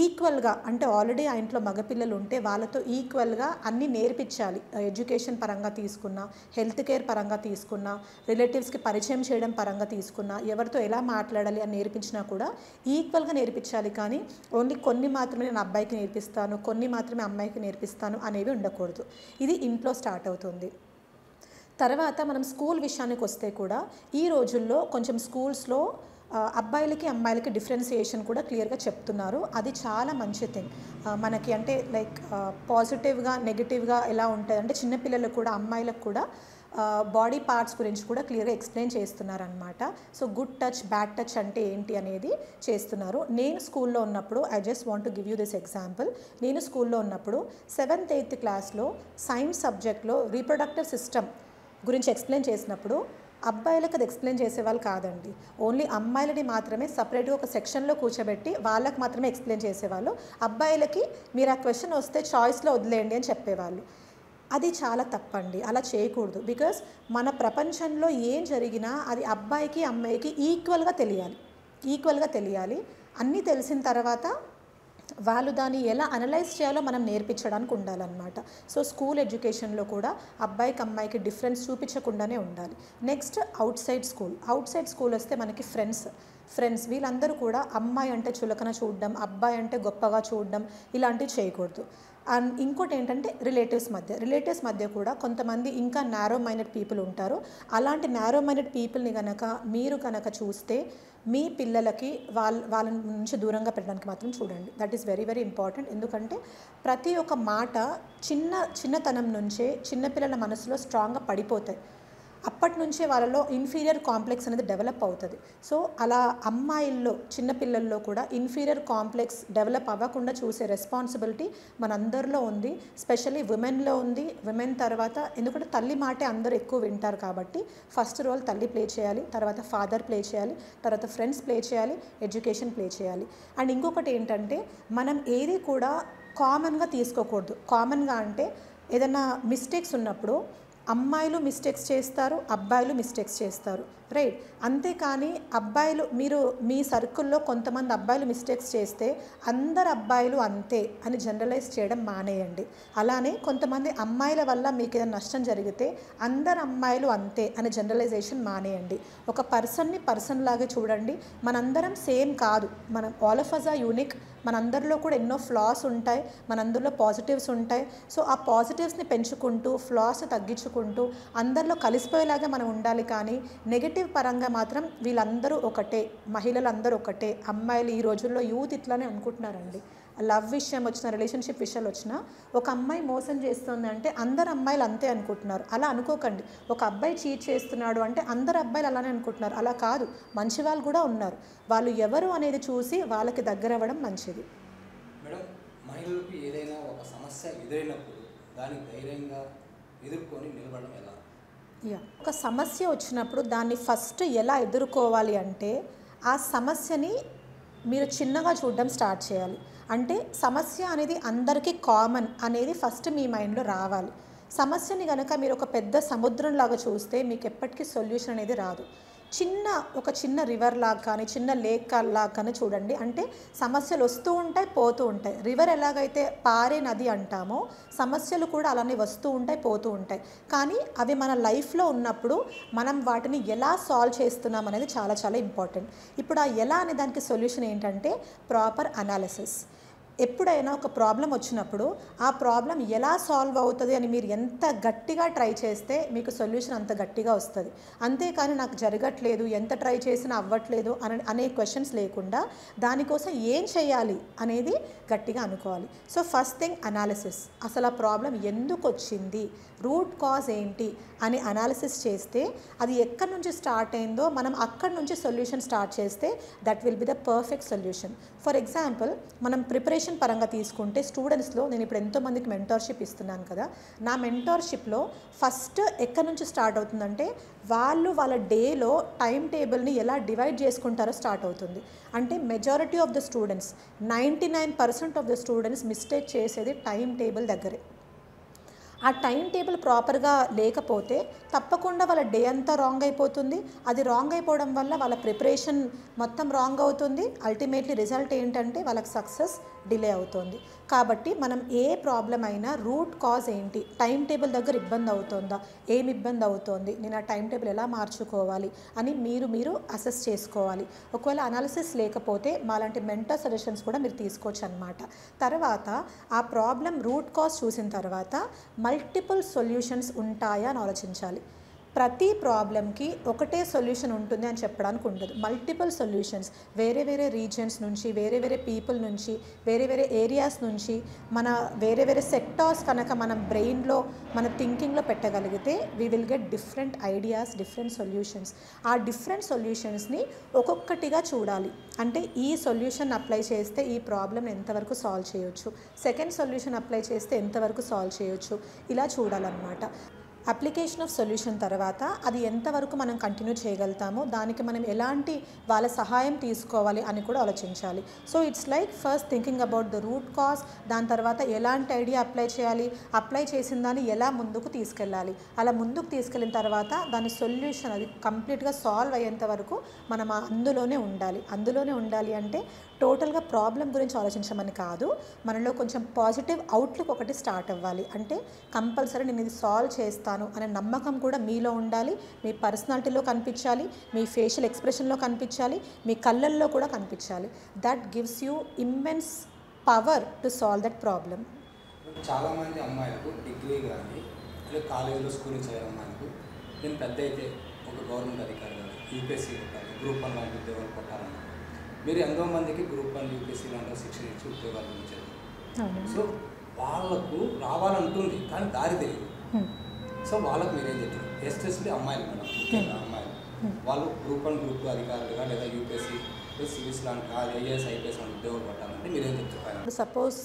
ఈక్వల్గా, అంటే ఆల్రెడీ ఆ ఇంట్లో మగపిల్లలు ఉంటే వాళ్ళతో ఈక్వల్గా అన్నీ నేర్పించాలి. ఎడ్యుకేషన్ పరంగా తీసుకున్నా, హెల్త్ కేర్ పరంగా తీసుకున్నా, రిలేటివ్స్కి పరిచయం చేయడం పరంగా తీసుకున్నా, ఎవరితో ఎలా మాట్లాడాలి అని నేర్పించినా కూడా ఈక్వల్గా నేర్పించాలి. కానీ ఓన్లీ కొన్ని మాత్రమే నేను అబ్బాయికి నేర్పిస్తాను, కొన్ని మాత్రమే అమ్మాయికి నేర్పిస్తాను అనేవి ఉండకూడదు. ఇది ఇంట్లో స్టార్ట్ అవుతుంది. తర్వాత మనం స్కూల్ విషయానికి వస్తే కూడా ఈ రోజుల్లో కొంచెం స్కూల్స్లో అబ్బాయిలకి అమ్మాయిలకి డిఫరెన్సియేషన్ కూడా క్లియర్గా చెప్తున్నారు. అది చాలా మంచి థింగ్ మనకి. అంటే లైక్ పాజిటివ్గా నెగిటివ్గా ఎలా ఉంటుంది అంటే చిన్నపిల్లలకు కూడా అమ్మాయిలకు కూడా బాడీ పార్ట్స్ గురించి కూడా క్లియర్గా ఎక్స్ప్లెయిన్ చేస్తున్నారనమాట. So good touch bad touch అంటే ఏంటి అనేది చేస్తున్నారు. నేను స్కూల్లో ఉన్నప్పుడు, I just want to give you this example. నేను స్కూల్లో ఉన్నప్పుడు 7th 8th క్లాస్లో సైన్స్ సబ్జెక్ట్లో రీప్రొడక్టివ్ సిస్టమ్ గురించి ఎక్స్ప్లెయిన్ చేసినప్పుడు అబ్బాయిలకు అది ఎక్స్ప్లెయిన్ చేసేవాళ్ళు కాదండి. ఓన్లీ అమ్మాయిలని మాత్రమే సపరేట్గా ఒక సెక్షన్లో కూర్చోబెట్టి వాళ్ళకి మాత్రమే ఎక్స్ప్లెయిన్ చేసేవాళ్ళు. అబ్బాయిలకి మీరు ఆ క్వశ్చన్ వస్తే చాయిస్లో వదిలేయండి అని చెప్పేవాళ్ళు. అది చాలా తప్పండి. అలా చేయకూడదు. బికాస్ మన ప్రపంచంలో ఏం జరిగినా అది అబ్బాయికి అమ్మాయికి ఈక్వల్గా తెలియాలి. అన్నీ తెలిసిన తర్వాత వాళ్ళు దాన్ని ఎలా అనలైజ్ చేయాలో మనం నేర్పించడానికి ఉండాలన్నమాట. సో స్కూల్ ఎడ్యుకేషన్లో కూడా అబ్బాయికి అమ్మాయికి డిఫరెన్స్ చూపించకుండానే ఉండాలి. నెక్స్ట్ అవుట్ సైడ్ స్కూల్ వస్తే మనకి ఫ్రెండ్స్ వీళ్ళందరూ కూడా అమ్మాయి అంటే చులకన చూడడం, అబ్బాయి అంటే గొప్పగా చూడడం ఇలాంటివి చేయకూడదు. అండ్ ఇంకోటి ఏంటంటే రిలేటివ్స్ మధ్య కూడా కొంతమంది ఇంకా నారో మైండెడ్ పీపుల్ ఉంటారు. అలాంటి నారో మైండెడ్ పీపుల్ని మీరు కనుక చూస్తే మీ పిల్లలకి వాళ్ళ నుంచి దూరంగా పెట్టడానికి మాత్రం చూడండి. That is very very important. ఎందుకంటే ప్రతి ఒక్క మాట చిన్నతనం నుంచే చిన్నపిల్లల మనసులో స్ట్రాంగ్గా పడిపోతాయి. అప్పటి నుంచే వాళ్ళలో ఇన్ఫీరియర్ కాంప్లెక్స్ అనేది డెవలప్ అవుతుంది. సో అలా అమ్మాయిల్లో చిన్నపిల్లల్లో కూడా ఇన్ఫీరియర్ కాంప్లెక్స్ డెవలప్ అవ్వకుండా చూసే రెస్పాన్సిబిలిటీ మనందరిలో ఉంది. స్పెషల్లీ విమెన్లో ఉంది. విమెన్ తర్వాత, ఎందుకంటే తల్లి మాటే అందరూ ఎక్కువ వింటారు కాబట్టి ఫస్ట్ రోల్ తల్లి ప్లే చేయాలి, తర్వాత ఫాదర్ ప్లే చేయాలి, తర్వాత ఫ్రెండ్స్ ప్లే చేయాలి, ఎడ్యుకేషన్ ప్లే చేయాలి. అండ్ ఇంకొకటి ఏంటంటే మనం ఏది కూడా కామన్గా తీసుకోకూడదు. కామన్గా అంటే ఏదైనా మిస్టేక్స్ ఉన్నప్పుడు అమ్మాయిలు మిస్టేక్స్ చేస్తారు, అబ్బాయిలు మిస్టేక్స్ చేస్తారు, రైట్? అంతేకాని అబ్బాయిలు, మీరు మీ సర్కిల్లో కొంతమంది అబ్బాయిలు మిస్టేక్స్ చేస్తే అందరు అబ్బాయిలు అంతే అని జనరలైజ్ చేయడం మానేయండి. అలానే కొంతమంది అమ్మాయిల వల్ల మీకు ఏదైనా నష్టం జరిగితే అందరు అమ్మాయిలు అంతే అని జనరలైజేషన్ మానేయండి. ఒక పర్సన్ని పర్సన్ లాగే చూడండి. మనందరం సేమ్ కాదు. మనం all of us are unique. మనందరిలో కూడా ఎన్నో ఫ్లాస్ ఉంటాయి, మనందరిలో పాజిటివ్స్ ఉంటాయి. సో ఆ పాజిటివ్స్ని పెంచుకుంటూ ఫ్లాస్ తగ్గించుకుంటూ అందరిలో కలిసిపోయేలాగా మనం ఉండాలి. కానీ నెగటివ్ పరంగా మాత్రం వీళ్ళందరూ ఒకటే, మహిళలందరూ ఒకటే, అమ్మాయిలు ఈ రోజుల్లో యూత్ ఇట్లానే అనుకుంటున్నారండి. లవ్ విషయం వచ్చినా, రిలేషన్షిప్ విషయాలు వచ్చినా ఒక అమ్మాయి మోసం చేస్తుంది అంటే అందరు అమ్మాయిలు అంతే అనుకుంటున్నారు. అలా అనుకోకండి. ఒక అబ్బాయి చీట్ చేస్తున్నాడు అంటే అందరు అబ్బాయిలు అలానే అనుకుంటున్నారు. అలా కాదు, మంచి వాళ్ళు కూడా ఉన్నారు. వాళ్ళు ఎవరు అనేది చూసి వాళ్ళకి దగ్గర అవ్వడం మంచిది.
మేడం, మహిళలకు ఏదైనా ఒక సమస్య ఎదురైనప్పుడు దాన్ని ధైర్యంగా ఎదుర్కొని నిలబడడం ఎలా?
ఒక సమస్య వచ్చినప్పుడు దాన్ని ఫస్ట్ ఎలా ఎదుర్కోవాలి అంటే ఆ సమస్యని మీరు చిన్నగా చూడడం స్టార్ట్ చేయాలి. అంటే సమస్య అనేది అందరికీ కామన్ అనేది ఫస్ట్ మీ మైండ్లో రావాలి. సమస్యని కనుక మీరు ఒక పెద్ద సముద్రంలాగా చూస్తే మీకు ఎప్పటికీ సొల్యూషన్ అనేది రాదు. ఒక చిన్న రివర్ లాగా కానీ చిన్న లేక్ లాగా కానీ చూడండి. అంటే సమస్యలు వస్తూ ఉంటాయి, పోతూ ఉంటాయి. రివర్ ఎలాగైతే పారే నది అంటామో సమస్యలు కూడా అలానే వస్తూ ఉంటాయి, పోతూ ఉంటాయి. కానీ అవి మన లైఫ్లో ఉన్నప్పుడు మనం వాటిని ఎలా సాల్వ్ చేస్తున్నాం అనేది చాలా చాలా ఇంపార్టెంట్. ఇప్పుడు ఆ ఎలా అనే దానికి సొల్యూషన్ ఏంటంటే ప్రాపర్ అనాలిసిస్. ఎప్పుడైనా ఒక ప్రాబ్లం వచ్చినప్పుడు ఆ ప్రాబ్లం ఎలా సాల్వ్ అవుతుంది అని మీరు ఎంత గట్టిగా ట్రై చేస్తే మీకు సొల్యూషన్ అంత గట్టిగా వస్తుంది. అంతేకాని నాకు జరగట్లేదు, ఎంత ట్రై చేసినా అవ్వట్లేదు అనే క్వశ్చన్స్ లేకుండా దానికోసం ఏం చేయాలి అనేది గట్టిగా అనుకోవాలి. So first thing analysis. అసలు ఆ ప్రాబ్లం ఎందుకు వచ్చింది, రూట్ కాజ్ ఏంటి అని అనాలిసిస్ చేస్తే అది ఎక్కడి నుంచి స్టార్ట్ అయిందో మనం అక్కడి నుంచి సొల్యూషన్ స్టార్ట్ చేస్తే that will be the perfect solution. For example మనం ప్రిపరేషన్ పరంగా తీసుకుంటే స్టూడెంట్స్లో నేను ఇప్పుడు ఎంతోమందికి మెంటర్షిప్ ఇస్తున్నాను కదా, నా మెంటర్షిప్లో ఫస్ట్ ఎక్కడి నుంచి స్టార్ట్ అవుతుందంటే వాళ్ళ డేలో టైం టేబుల్ని ఎలా డివైడ్ చేసుకుంటారో స్టార్ట్ అవుతుంది. అంటే majority of the students 99% of the students mistake చేసేది టైం టేబుల్ దగ్గరే. ఆ టైం టేబుల్ ప్రాపర్గా లేకపోతే తప్పకుండా వాళ్ళ డే అంతా రాంగ్ అయిపోతుంది. అది రాంగ్ అయిపోవడం వల్ల వాళ్ళ ప్రిపరేషన్ మొత్తం రాంగ్ అవుతుంది. అల్టిమేట్లీ రిజల్ట్ ఏంటంటే వాళ్ళకి సక్సెస్ డిలే అవుతుంది. కాబట్టి మనం ఏ ప్రాబ్లం అయినా రూట్ కాజ్ ఏంటి, టైం టేబుల్ దగ్గర ఇబ్బంది అవుతుందా, ఏమి ఇబ్బంది అవుతోంది, నేను ఆ టైం టేబుల్ ఎలా మార్చుకోవాలి అని మీరు అసెస్ చేసుకోవాలి. ఒకవేళ అనాలిసిస్ లేకపోతే మాలాంటి మెంటర్ సజెషన్స్ కూడా మీరు తీసుకోవచ్చు అన్నమాట. తర్వాత ఆ ప్రాబ్లం రూట్ కాజ్ చూసిన తర్వాత మల్టిపుల్ సొల్యూషన్స్ ఉంటాయా అని ఆలోచించాలి. ప్రతి ప్రాబ్లంకి ఒకటే సొల్యూషన్ ఉంటుంది అని చెప్పడానికి ఉండదు. మల్టిపుల్ సొల్యూషన్స్ వేరే వేరే రీజన్స్ నుంచి, వేరే వేరే పీపుల్ నుంచి, వేరే వేరే ఏరియాస్ నుంచి, మన వేరే వేరే సెక్టార్స్ కనుక మనం బ్రెయిన్లో మన థింకింగ్లో పెట్టగలిగితే we will get different ideas, different solutions. ఆ డిఫరెంట్ సొల్యూషన్స్ని ఒక్కొక్కటిగా చూడాలి. అంటే ఈ సొల్యూషన్ అప్లై చేస్తే ఈ ప్రాబ్లం ఎంతవరకు సాల్వ్ చేయొచ్చు, సెకండ్ సొల్యూషన్ అప్లై చేస్తే ఎంతవరకు సాల్వ్ చేయొచ్చు, ఇలా చూడాలన్నమాట. అప్లికేషన్ ఆఫ్ సొల్యూషన్ తర్వాత అది ఎంతవరకు మనం కంటిన్యూ చేయగలుగుతామో దానికి మనం ఎలాంటి వాళ్ళ సహాయం తీసుకోవాలి అని కూడా ఆలోచించాలి. So it's like first thinking about the root cause, దాని తర్వాత ఎలాంటి ఐడియా అప్లై చేయాలి, అప్లై చేసిన దాన్ని ఎలా ముందుకు తీసుకెళ్ళాలి, అలా ముందుకు తీసుకెళ్ళిన తర్వాత దాని సొల్యూషన్ అది కంప్లీట్గా సాల్వ్ అయ్యేంత వరకు మనం అందులోనే ఉండాలి. అంటే టోటల్గా ప్రాబ్లం గురించి ఆలోచించమని కాదు, మనలో కొంచెం పాజిటివ్ అవుట్లుక్ ఒకటి స్టార్ట్ అవ్వాలి. అంటే కంపల్సరీ నేను ఇది సాల్వ్ చేస్తాను అనే నమ్మకం కూడా మీలో ఉండాలి, మీ పర్సనాలిటీలో కనిపించాలి, మీ ఫేషియల్ ఎక్స్ప్రెషన్లో కనిపించాలి, మీ కళ్ళల్లో కూడా కనిపించాలి. That gives you immense power to solve that problem.
చాలామంది అమ్మాయిలకు డిగ్రీ కానీ లేదా కాలేజీలో స్కూలింగ్ చదివే అమ్మాయిలకు నేను పెద్ద అయితే ఒక గవర్నమెంట్ అధికారి కానీ యూపీఎస్సీ గ్రూప్ 1 లాంటి ఉద్యోగాలు కొట్టాలన్నా మీరు ఎంతో మందికి గ్రూప్ 1 యూపీఎస్సీ లాంటి శిక్షణ ఇచ్చి ఉద్యోగాలు ఇచ్చారు. సో వాళ్ళకు రావాలంటుంది కానీ దారి తెలియదు. సో వాళ్ళకు మీరేం చెప్తారు? ఎస్పెషల్లీ అమ్మాయిలు మేడం, ముఖ్యంగా అమ్మాయిలు వాళ్ళు గ్రూప్ 1 గ్రూప్ 2 అధికారులుగా లేదా యూపీఎస్సీ సివిల్స్ లాంటి ఐఏఎస్ ఐపీఎస్ లాంటి ఉద్యోగాలు పట్టాలంటే మీరేం చెప్తారు?
ఇప్పుడు సపోజ్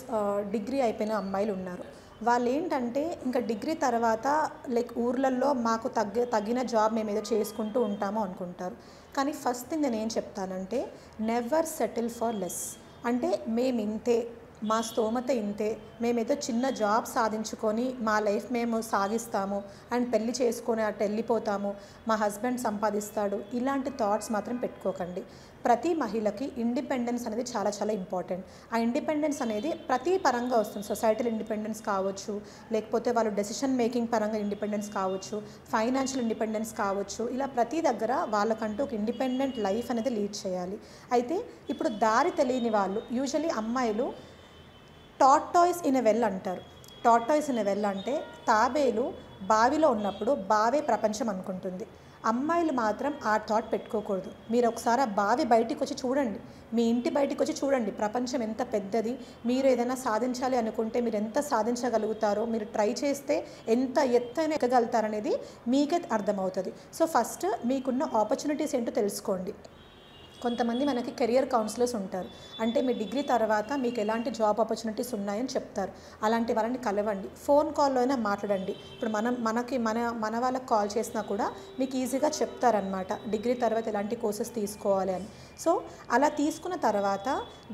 డిగ్రీ అయిపోయిన అమ్మాయిలు ఉన్నారు, వాళ్ళు ఏంటంటే ఇంకా డిగ్రీ తర్వాత లైక్ ఊర్లలో మాకు తగిన జాబ్ మేము ఏదో చేసుకుంటూ ఉంటామో అనుకుంటారు. కానీ ఫస్ట్ థింగ్ నేను ఏం చెప్తానంటే నెవర్ సెటిల్ ఫర్ లెస్. అంటే మేము ఇంతే, మా స్తోమత ఇంతే, మేమేదో చిన్న జాబ్ సాధించుకొని మా లైఫ్ మేము సాగిస్తాము అండ్ పెళ్లి చేసుకొని అటు వెళ్ళిపోతాము, మా హస్బెండ్ సంపాదిస్తాడు, ఇలాంటి థాట్స్ మాత్రం పెట్టుకోకండి. ప్రతి మహిళకి ఇండిపెండెన్స్ అనేది చాలా చాలా ఇంపార్టెంట్. ఆ ఇండిపెండెన్స్ అనేది ప్రతి పరంగా వస్తుంది. సొసైటల్ ఇండిపెండెన్స్ కావచ్చు, లేకపోతే వాళ్ళు డెసిషన్ మేకింగ్ పరంగా ఇండిపెండెన్స్ కావచ్చు, ఫైనాన్షియల్ ఇండిపెండెన్స్ కావచ్చు, ఇలా ప్రతి దగ్గర వాళ్ళకంటూ ఒక ఇండిపెండెంట్ లైఫ్ అనేది లీడ్ చేయాలి. అయితే ఇప్పుడు దారి తెలియని వాళ్ళు యూజువలీ అమ్మాయిలు టార్టాయిస్ ఇన్ ఎ వెల్ అంటారు. టార్టాయిస్ ఇన్ ఎ వెల్ అంటే తాబేలు బావిలో ఉన్నప్పుడు బావే ప్రపంచం అనుకుంటుంది. అమ్మాయిలు మాత్రం ఆ థాట్ పెట్టుకోకూడదు. మీరు ఒకసారి ఆ బావి బయటికి వచ్చి చూడండి, మీ ఇంటి బయటికి వచ్చి చూడండి, ప్రపంచం ఎంత పెద్దది. మీరు ఏదైనా సాధించాలి అనుకుంటే మీరు ఎంత సాధించగలుగుతారో, మీరు ట్రై చేస్తే ఎంత ఎత్తైనా ఎక్కగలుగుతారనేది మీకే అర్థమవుతుంది. సో ఫస్ట్ మీకున్న ఆపర్చునిటీస్ ఏంటో తెలుసుకోండి. కొంతమంది మనకి కెరియర్ కౌన్సిలర్స్ ఉంటారు. అంటే మీ డిగ్రీ తర్వాత మీకు ఎలాంటి జాబ్ ఆపర్చునిటీస్ ఉన్నాయని చెప్తారు. అలాంటి వాళ్ళని కలవండి. ఫోన్ కాల్లో అయినా మాట్లాడండి. ఇప్పుడు మన వాళ్ళకి కాల్ చేసినా కూడా మీకు ఈజీగా చెప్తారనమాట డిగ్రీ తర్వాత ఎలాంటి కోర్సెస్ తీసుకోవాలి అని. సో అలా తీసుకున్న తర్వాత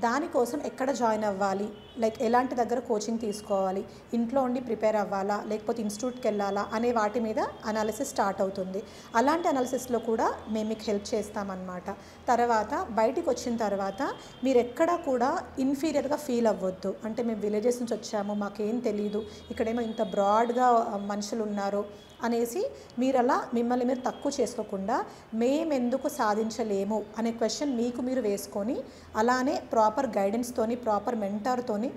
దానికోసం ఎక్కడ జాయిన్ అవ్వాలి, లైక్ ఎలాంటి దగ్గర కోచింగ్ తీసుకోవాలి, ఇంట్లో ఉండి ప్రిపేర్ అవ్వాలా లేకపోతే ఇన్స్టిట్యూట్కి వెళ్ళాలా అనే వాటి మీద అనాలిసిస్ స్టార్ట్ అవుతుంది. అలాంటి అనాలిసిస్లో కూడా మేము మీకు హెల్ప్ చేస్తామన్నమాట. తర్వాత బయటికి వచ్చిన తర్వాత మీరు ఎక్కడా కూడా ఇన్ఫీరియర్గా ఫీల్ అవ్వద్దు. అంటే మేము విలేజెస్ నుంచి వచ్చాము, మాకేం తెలీదు, ఇక్కడేమో ఇంత బ్రాడ్గా మనుషులు ఉన్నారు అనేసి మీరు అలా మిమ్మల్ని మీరు తక్కువ చేసుకోకుండా మేమెందుకు సాధించలేము అనే క్వశ్చన్ మీకు మీరు వేసుకొని అలానే ప్రాపర్ గైడెన్స్తోని ప్రాపర్ మెంటార్తోని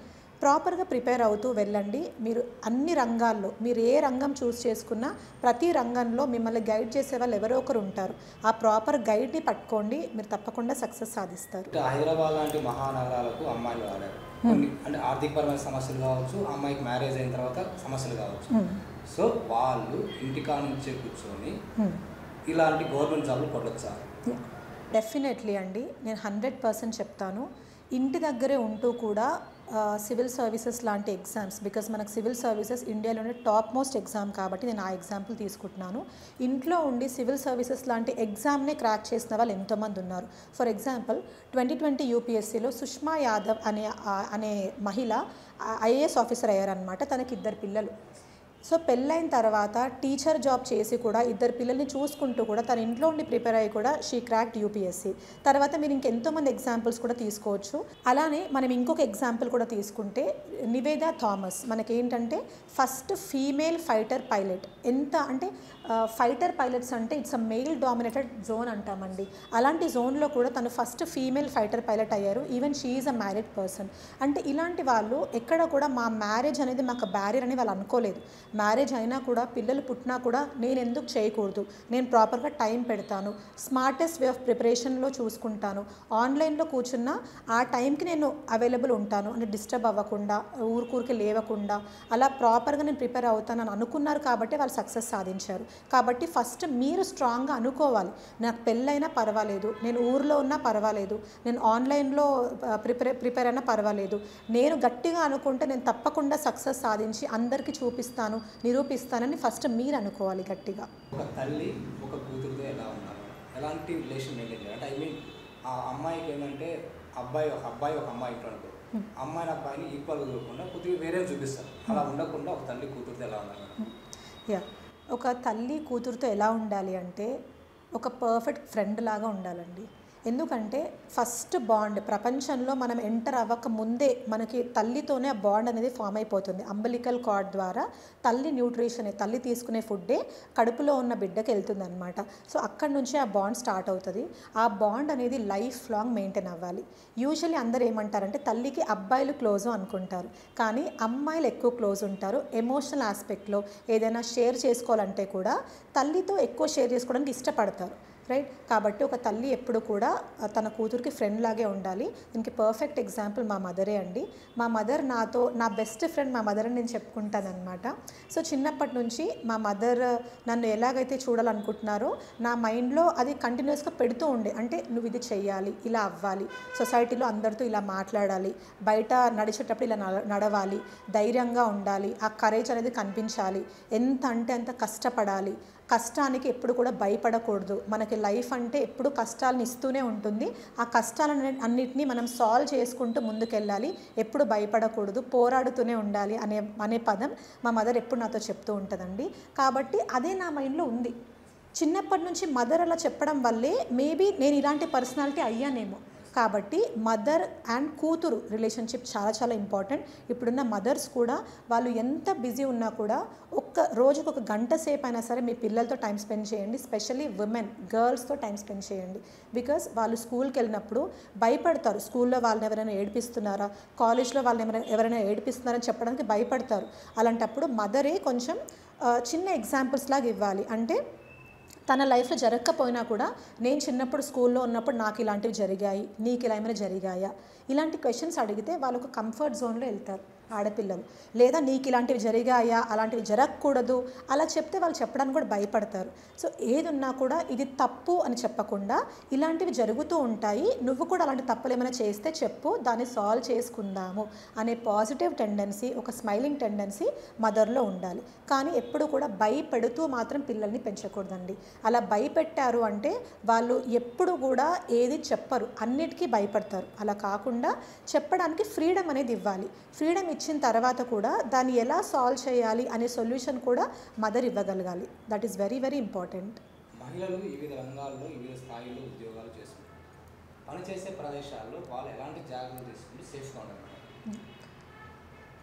ప్రాపర్గా ప్రిపేర్ అవుతూ వెళ్ళండి. మీరు అన్ని రంగాల్లో మీరు ఏ రంగం చూస్ చేసుకున్నా ప్రతి రంగంలో మిమ్మల్ని గైడ్ చేసే వాళ్ళు ఎవరో ఒకరు ఉంటారు. ఆ ప్రాపర్ గైడ్ని పట్టుకోండి, మీరు తప్పకుండా సక్సెస్ సాధిస్తారు.
హైదరాబాద్ లాంటి మహానగరాలకు అమ్మాయిలు వాడారు. అంటే ఆర్థికపరమైన సమస్యలు కావచ్చు, అమ్మాయికి మ్యారేజ్ అయిన తర్వాత సమస్యలు కావచ్చు. సో వాళ్ళు ఇంటికాడ నుంచే కూర్చొని ఇలాంటి గవర్నమెంట్ జాబ్లు కొట్టొచ్చా?
డెఫినెట్లీ అండి, నేను 100% చెప్తాను. ఇంటి దగ్గరే ఉంటూ కూడా సివిల్ సర్వీసెస్ లాంటి ఎగ్జామ్స్, బికాజ్ మనకు సివిల్ సర్వీసెస్ ఇండియాలోనే టాప్ మోస్ట్ ఎగ్జామ్ కాబట్టి నేను ఆ ఎగ్జాంపుల్ తీసుకుంటున్నాను. ఇంట్లో ఉండి సివిల్ సర్వీసెస్ లాంటి ఎగ్జామ్నే క్రాక్ చేసిన వాళ్ళు ఎంతోమంది ఉన్నారు. ఫర్ ఎగ్జాంపుల్ 2020 యూపీఎస్సీలో సుష్మా యాదవ్ అనే మహిళ ఐఏఎస్ ఆఫీసర్ అయ్యారనమాట. తనకి 2 పిల్లలు. సో పెళ్ళైన తర్వాత టీచర్ జాబ్ చేసి కూడా 2 పిల్లల్ని చూసుకుంటూ కూడా తన ఇంట్లో ఉండి ప్రిపేర్ అయ్యి కూడా షీ క్రాక్డ్ యూపీఎస్సీ. తర్వాత మీరు ఇంకెంతోమంది ఎగ్జాంపుల్స్ కూడా తీసుకోవచ్చు. అలానే మనం ఇంకొక ఎగ్జాంపుల్ కూడా తీసుకుంటే నివేదా థామస్, మనకేంటంటే ఫస్ట్ ఫీమేల్ ఫైటర్ పైలట్. ఎంత అంటే ఫైటర్ పైలట్స్ అంటే it's a mail dominated zone అంటామండి. అలాంటి జోన్లో కూడా తను ఫస్ట్ ఫీమేల్ ఫైటర్ పైలట్ అయ్యారు. Even she is a married person. అంటే ఇలాంటి వాళ్ళు ఎక్కడ కూడా మా మ్యారేజ్ అనేది మాకు బ్యారియర్ అని వాళ్ళు అనుకోలేదు. మ్యారేజ్ అయినా కూడా పిల్లలు పుట్టినా కూడా నేను ఎందుకు చేయకూడదు, నేను ప్రాపర్గా టైం పెడతాను, స్మార్టెస్ట్ వే ఆఫ్ ప్రిపరేషన్లో చూసుకుంటాను, ఆన్లైన్లో కూర్చున్నా ఆ టైంకి నేను అవైలబుల్ ఉంటాను, అంటే డిస్టర్బ్ అవ్వకుండా ఊరికూరికి లేవకుండా అలా ప్రాపర్గా నేను ప్రిపేర్ అవుతానని అనుకున్నారు కాబట్టి వాళ్ళు సక్సెస్ సాధించారు. కాబట్టి ఫస్ట్ మీరు స్ట్రాంగ్గా అనుకోవాలి, నాకు పెళ్ళైనా పర్వాలేదు, నేను ఊర్లో ఉన్నా పర్వాలేదు, నేను ఆన్లైన్లో ప్రిపేర్ అయినా పర్వాలేదు, నేను గట్టిగా అనుకుంటే నేను తప్పకుండా సక్సెస్ సాధించి అందరికీ చూపిస్తాను, నిరూపిస్తానని ఫస్ట్ మీరు అనుకోవాలి గట్టిగా.
ఒక తల్లి ఒక కూతురుతో ఎలా ఉన్నారు, ఎలాంటి రిలేషన్ మెయింటైన్ చేయాలి అంటే ఐ మీన్ ఆ అమ్మాయికి ఏంటంటే ఒక అమ్మాయి ఇంట్లో అనుకో, అమ్మాయిని అబ్బాయిని ఈక్వల్గా చూడకుండా కొద్దిగా వేరే చూపిస్తారు. అలా ఉండకుండా ఒక తల్లి కూతురుతో ఎలా ఉండాలి?
యా, ఒక తల్లి కూతురుతో ఎలా ఉండాలి అంటే ఒక పర్ఫెక్ట్ ఫ్రెండ్ లాగా ఉండాలండి. ఎందుకంటే ఫస్ట్ బాండ్ ప్రపంచంలో మనం ఎంటర్ అవ్వక ముందే మనకి తల్లితోనే ఆ బాండ్ అనేది ఫామ్ అయిపోతుంది. అంబలికల్ కార్డ్ ద్వారా తల్లి న్యూట్రిషన్, తల్లి తీసుకునే ఫుడ్డే కడుపులో ఉన్న బిడ్డకి వెళ్తుంది అనమాట. సో అక్కడి నుంచే ఆ బాండ్ స్టార్ట్ అవుతుంది. ఆ బాండ్ అనేది లైఫ్ లాంగ్ మెయింటైన్ అవ్వాలి. యూజువల్లీ అందరూ ఏమంటారంటే తల్లికి అబ్బాయిలు క్లోజు అనుకుంటారు, కానీ అమ్మాయిలు ఎక్కువ క్లోజ్ ఉంటారు. ఎమోషనల్ ఆస్పెక్ట్లో ఏదైనా షేర్ చేసుకోవాలంటే కూడా తల్లితో ఎక్కువ షేర్ చేసుకోవడానికి ఇష్టపడతారు, రైట్? కాబట్టి ఒక తల్లి ఎప్పుడు కూడా తన కూతురికి ఫ్రెండ్ లాగే ఉండాలి. దీనికి పర్ఫెక్ట్ ఎగ్జాంపుల్ మా మదరే అండి. మా మదర్ నా బెస్ట్ ఫ్రెండ్ మా మదర్ అని నేను చెప్పుకుంటానమాట. సో చిన్నప్పటి నుంచి మా మదర్ నన్ను ఎలాగైతే చూడాలనుకుంటున్నారో నా మైండ్లో అది కంటిన్యూస్గా పెడుతూ ఉండే. అంటే నువ్వు ఇది చెయ్యాలి, ఇలా అవ్వాలి, సొసైటీలో అందరితో ఇలా మాట్లాడాలి, బయట నడిచేటప్పుడు ఇలా నడవాలి, ధైర్యంగా ఉండాలి, ఆ కరేజ్ అనేది కనిపించాలి, ఎంత అంటే అంత కష్టపడాలి, కష్టానికి ఎప్పుడు కూడా భయపడకూడదు, మనకి లైఫ్ అంటే ఎప్పుడు కష్టాలను ఇస్తూనే ఉంటుంది, ఆ కష్టాలన్నింటినీ మనం సాల్వ్ చేసుకుంటూ ముందుకెళ్ళాలి, ఎప్పుడు భయపడకూడదు, పోరాడుతూనే ఉండాలి అనే పదం మా మదర్ ఎప్పుడు నాతో చెప్తూ ఉంటుందండి. కాబట్టి అదే నా మైండ్లో ఉంది. చిన్నప్పటి నుంచి మదర్ అలా చెప్పడం వల్లే మేబీ నేను ఇలాంటి పర్సనాలిటీ అయ్యానేమో. కాబట్టి మదర్ అండ్ కూతురు రిలేషన్షిప్ చాలా చాలా ఇంపార్టెంట్. ఇప్పుడున్న మదర్స్ కూడా వాళ్ళు ఎంత బిజీ ఉన్నా కూడా రోజుకు 1 గంట సేపు అయినా సరే మీ పిల్లలతో టైం స్పెండ్ చేయండి. స్పెషల్లీ విమెన్, గర్ల్స్తో టైం స్పెండ్ చేయండి. బికాస్ వాళ్ళు స్కూల్కి వెళ్ళినప్పుడు భయపడతారు, స్కూల్లో వాళ్ళని ఎవరైనా ఏడిపిస్తున్నారా, కాలేజ్లో వాళ్ళని ఎవరైనా ఏడిపిస్తున్నారని చెప్పడానికి భయపడతారు. అలాంటప్పుడు మదరే కొంచెం చిన్న ఎగ్జాంపుల్స్ లాగా ఇవ్వాలి. అంటే తన లైఫ్లో జరగకపోయినా కూడా నేను చిన్నప్పుడు స్కూల్లో ఉన్నప్పుడు నాకు ఇలాంటివి జరిగాయి, నీకు ఇలా ఏమైనా జరిగాయా, ఇలాంటి క్వశ్చన్స్ అడిగితే వాళ్ళు ఒక కంఫర్ట్ జోన్లో వెళ్తారు. ఆడపిల్లలు. లేదా నీకు ఇలాంటివి జరిగాయా, అలాంటివి జరగకూడదు అలా చెప్తే వాళ్ళు చెప్పడానికి కూడా భయపడతారు. సో ఏది ఉన్నా కూడా ఇది తప్పు అని చెప్పకుండా ఇలాంటివి జరుగుతూ ఉంటాయి, నువ్వు కూడా అలాంటి తప్పులు ఏమైనా చేస్తే చెప్పు, దాన్ని సాల్వ్ చేసుకుందాము అనే పాజిటివ్ టెండెన్సీ, ఒక స్మైలింగ్ టెండెన్సీ మదర్లో ఉండాలి. కానీ ఎప్పుడు కూడా భయపెడుతూ మాత్రం పిల్లల్ని పెంచకూడదండి. అలా భయపెట్టారు అంటే వాళ్ళు ఎప్పుడు కూడా ఏది చెప్పరు, అన్నిటికీ భయపడతారు. అలా కాకుండా చెప్పడానికి ఫ్రీడమ్ అనేది ఇవ్వాలి. ఫ్రీడమ్ ఇచ్చిన తర్వాత కూడా దాన్ని ఎలా సాల్వ్ చేయాలి అనే సొల్యూషన్ కూడా మదర్ ఇవ్వగలగాలి. That is very very important.
మహిళలు వివిధ రంగాల్లో వివిధ స్థాయిలో ఉద్యోగాలు చేస్తుంటారు. పనిచేసే ప్రదేశాల్లో వాళ్ళు ఎలాంటి జాగ్రత్తలు తీసుకుంటే సేఫ్గా ఉంటారు?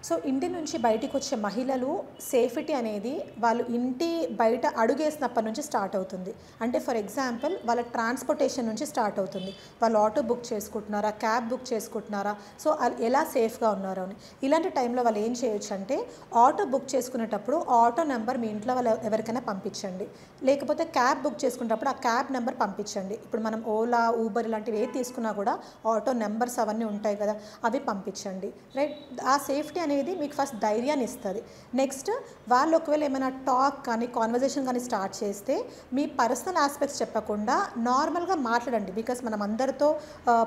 సో ఇంటి నుంచి బయటికి వచ్చే మహిళలు సేఫ్టీ అనేది వాళ్ళు ఇంటి బయట అడుగేసినప్పటి నుంచి స్టార్ట్ అవుతుంది. అంటే ఫర్ ఎగ్జాంపుల్ వాళ్ళ ట్రాన్స్పోర్టేషన్ నుంచి స్టార్ట్ అవుతుంది. వాళ్ళు ఆటో బుక్ చేసుకుంటున్నారా, క్యాబ్ బుక్ చేసుకుంటున్నారా, సో ఎలా సేఫ్గా ఉన్నారో అని. ఇలాంటి టైంలో వాళ్ళు ఏం చేయొచ్చు అంటే ఆటో బుక్ చేసుకునేటప్పుడు ఆటో నెంబర్ మీ ఇంట్లో వాళ్ళు ఎవరికైనా పంపించండి. లేకపోతే క్యాబ్ బుక్ చేసుకునేటప్పుడు ఆ క్యాబ్ నెంబర్ పంపించండి. ఇప్పుడు మనం ఓలా, ఊబర్ ఇలాంటివి ఏది తీసుకున్నా కూడా ఆటో నెంబర్స్ అవన్నీ ఉంటాయి కదా, అవి పంపించండి. రైట్, ఆ సేఫ్టీ అనేది మీకు ఫస్ట్ ధైర్యాన్ని ఇస్తుంది. నెక్స్ట్ వాళ్ళు ఒకవేళ ఏమైనా టాక్ కానీ కాన్వర్జేషన్ కానీ స్టార్ట్ చేస్తే మీ పర్సనల్ ఆస్పెక్ట్స్ చెప్పకుండా నార్మల్గా మాట్లాడండి. బికాస్ మనం అందరితో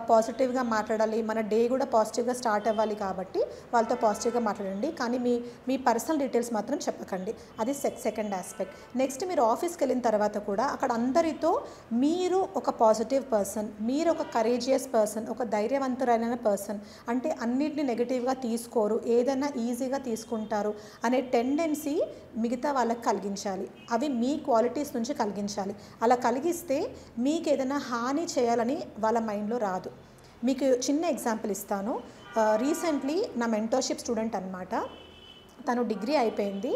పాజిటివ్గా మాట్లాడాలి, మన డే కూడా పాజిటివ్గా స్టార్ట్ అవ్వాలి కాబట్టి వాళ్ళతో పాజిటివ్గా మాట్లాడండి. కానీ మీ పర్సనల్ డీటెయిల్స్ మాత్రం చెప్పకండి. అది సెకండ్ ఆస్పెక్ట్. నెక్స్ట్ మీరు ఆఫీస్కి వెళ్ళిన తర్వాత కూడా అక్కడ అందరితో మీరు ఒక పాజిటివ్ పర్సన్, మీరు ఒక కరేజియస్ పర్సన్, ఒక ధైర్యవంతురైన పర్సన్, అంటే అన్నిటిని నెగిటివ్గా తీసుకోరు, ఏదైనా ఈజీగా తీసుకుంటారు అనే టెండెన్సీ మిగతా వాళ్ళకి కలిగించాలి. అవి మీ క్వాలిటీస్ నుంచి కలిగించాలి. అలా కలిగిస్తే మీకు ఏదైనా హాని చేయాలని వాళ్ళ మైండ్లో రాదు. మీకు చిన్న ఎగ్జాంపుల్ ఇస్తాను. రీసెంట్లీ నా మెంటర్షిప్ స్టూడెంట్ అనమాట. తను డిగ్రీ అయిపోయింది,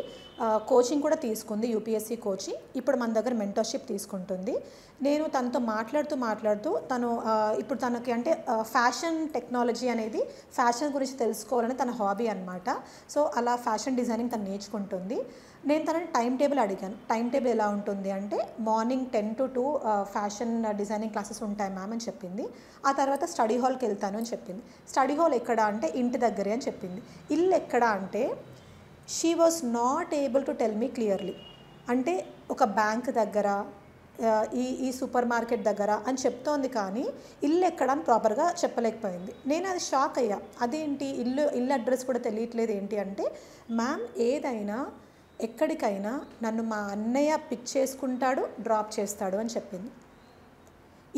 కోచింగ్ కూడా తీసుకుంది, యూపీఎస్సీ కోచింగ్. ఇప్పుడు మన దగ్గర మెంటర్షిప్ తీసుకుంటుంది. నేను తనతో మాట్లాడుతూ తను ఇప్పుడు తనకి అంటే ఫ్యాషన్ టెక్నాలజీ అనేది, ఫ్యాషన్ గురించి తెలుసుకోవాలని తన హాబీ అనమాట. సో అలా ఫ్యాషన్ డిజైనింగ్ తను నేర్చుకుంటుంది. నేను తనని టైం టేబుల్ అడిగాను. టైం టేబుల్ ఎలా ఉంటుంది అంటే morning 10 to 2 fashion designing classes ఉంటాయి మ్యామ్ అని చెప్పింది. ఆ తర్వాత స్టడీ హాల్కి వెళ్తాను అని చెప్పింది. స్టడీ హాల్ ఎక్కడ అంటే ఇంటి దగ్గరే అని చెప్పింది. ఇల్లు ఎక్కడ అంటే she was not able to tell me clearly. అంటే ఒక బ్యాంక్ దగ్గర, ఈ సూపర్ మార్కెట్ దగ్గర అని చెప్తోంది, కానీ ఇల్లు ఎక్కడ అని ప్రాపర్గా చెప్పలేకపోయింది. నేను అది షాక్ అయ్యా. అదేంటి ఇల్లు అడ్రస్ కూడా తెలియట్లేదు ఏంటి అంటే, మ్యామ్ ఏదైనా ఎక్కడికైనా నన్ను మా అన్నయ్య పిక్ చేసుకుంటాడు, డ్రాప్ చేస్తాడు అని చెప్పింది.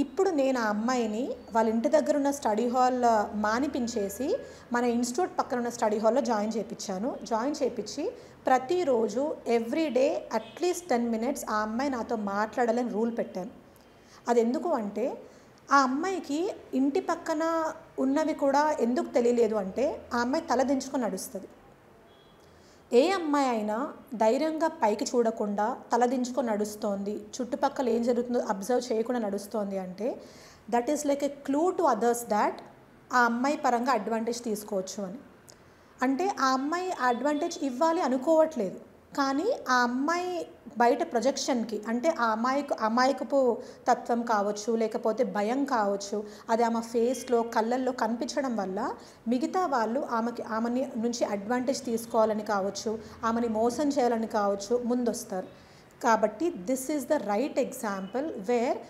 ఇప్పుడు నేను ఆ అమ్మాయిని వాళ్ళ ఇంటి దగ్గర ఉన్న స్టడీ హాల్ మానిపించేసి మన ఇన్స్టిట్యూట్ పక్కన ఉన్న స్టడీ హాల్లో జాయిన్ చేయించి ప్రతిరోజు ఎవ్రీడే అట్లీస్ట్ 10 minutes ఆ అమ్మాయి నాతో మాట్లాడాలని రూల్ పెట్టాను. అది ఎందుకు అంటే ఆ అమ్మాయికి ఇంటి పక్కన ఉన్నవి కూడా ఎందుకు తెలియలేదు అంటే ఆ అమ్మాయి తల దించుకొని నడుస్తుంది. ఏ అమ్మాయి అయినా ధైర్యంగా పైకి చూడకుండా తలదించుకొని నడుస్తోంది, చుట్టుపక్కల ఏం జరుగుతుందో అబ్జర్వ్ చేయకుండా నడుస్తోంది అంటే that is like a clue to others that ఆ అమ్మాయి పరంగా అడ్వాంటేజ్ తీసుకోవచ్చు అని. అంటే ఆ అమ్మాయి అడ్వాంటేజ్ ఇవ్వాలి అనుకోవట్లేదు, కానీ ఆ అమ్మాయి బయట ప్రొజెక్షన్కి అంటే ఆ అమాయకపు తత్వం కావచ్చు, లేకపోతే భయం కావచ్చు, అది ఆమె ఫేస్లో కళ్ళల్లో కనిపించడం వల్ల మిగతా వాళ్ళు ఆమెని నుంచి అడ్వాంటేజ్ తీసుకోవాలని కావచ్చు, ఆమెని మోసం చేయాలని కావచ్చు ముందొస్తారు. కాబట్టి this is the right example wear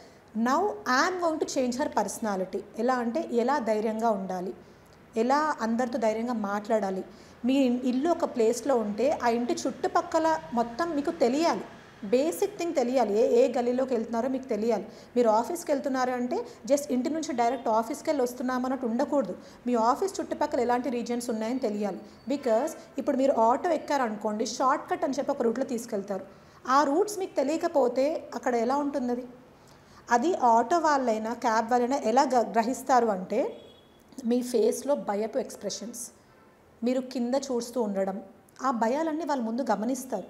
now I'm going to change her personality. ఎలా అంటే ఎలా ధైర్యంగా ఉండాలి, ఎలా అందరితో ధైర్యంగా మాట్లాడాలి. మీ ఇల్లు ఒక ప్లేస్లో ఉంటే ఆ ఇంటి చుట్టుపక్కల మొత్తం మీకు తెలియాలి, బేసిక్ థింగ్ తెలియాలి. ఏ గలీలోకి వెళ్తున్నారో మీకు తెలియాలి. మీరు ఆఫీస్కి వెళ్తున్నారు అంటే జస్ట్ ఇంటి నుంచి డైరెక్ట్ ఆఫీస్కి వెళ్ళి వస్తున్నామన్నట్టు ఉండకూడదు. మీ ఆఫీస్ చుట్టుపక్కల ఎలాంటి రీజన్స్ ఉన్నాయని తెలియాలి. బికాస్ ఇప్పుడు మీరు ఆటో ఎక్కారనుకోండి, షార్ట్ కట్ అని చెప్పి ఒక రూట్లో తీసుకెళ్తారు. ఆ రూట్స్ మీకు తెలియకపోతే అక్కడ ఎలా ఉంటుంది అది ఆటో వాళ్ళైనా క్యాబ్ వాళ్ళైనా ఎలా గ్రహిస్తారు అంటే మీ ఫేస్లో భయపు ఎక్స్ప్రెషన్స్, మీరు కింద చూస్తూ ఉండడం, ఆ భయాలన్నీ వాళ్ళు ముందు గమనిస్తారు.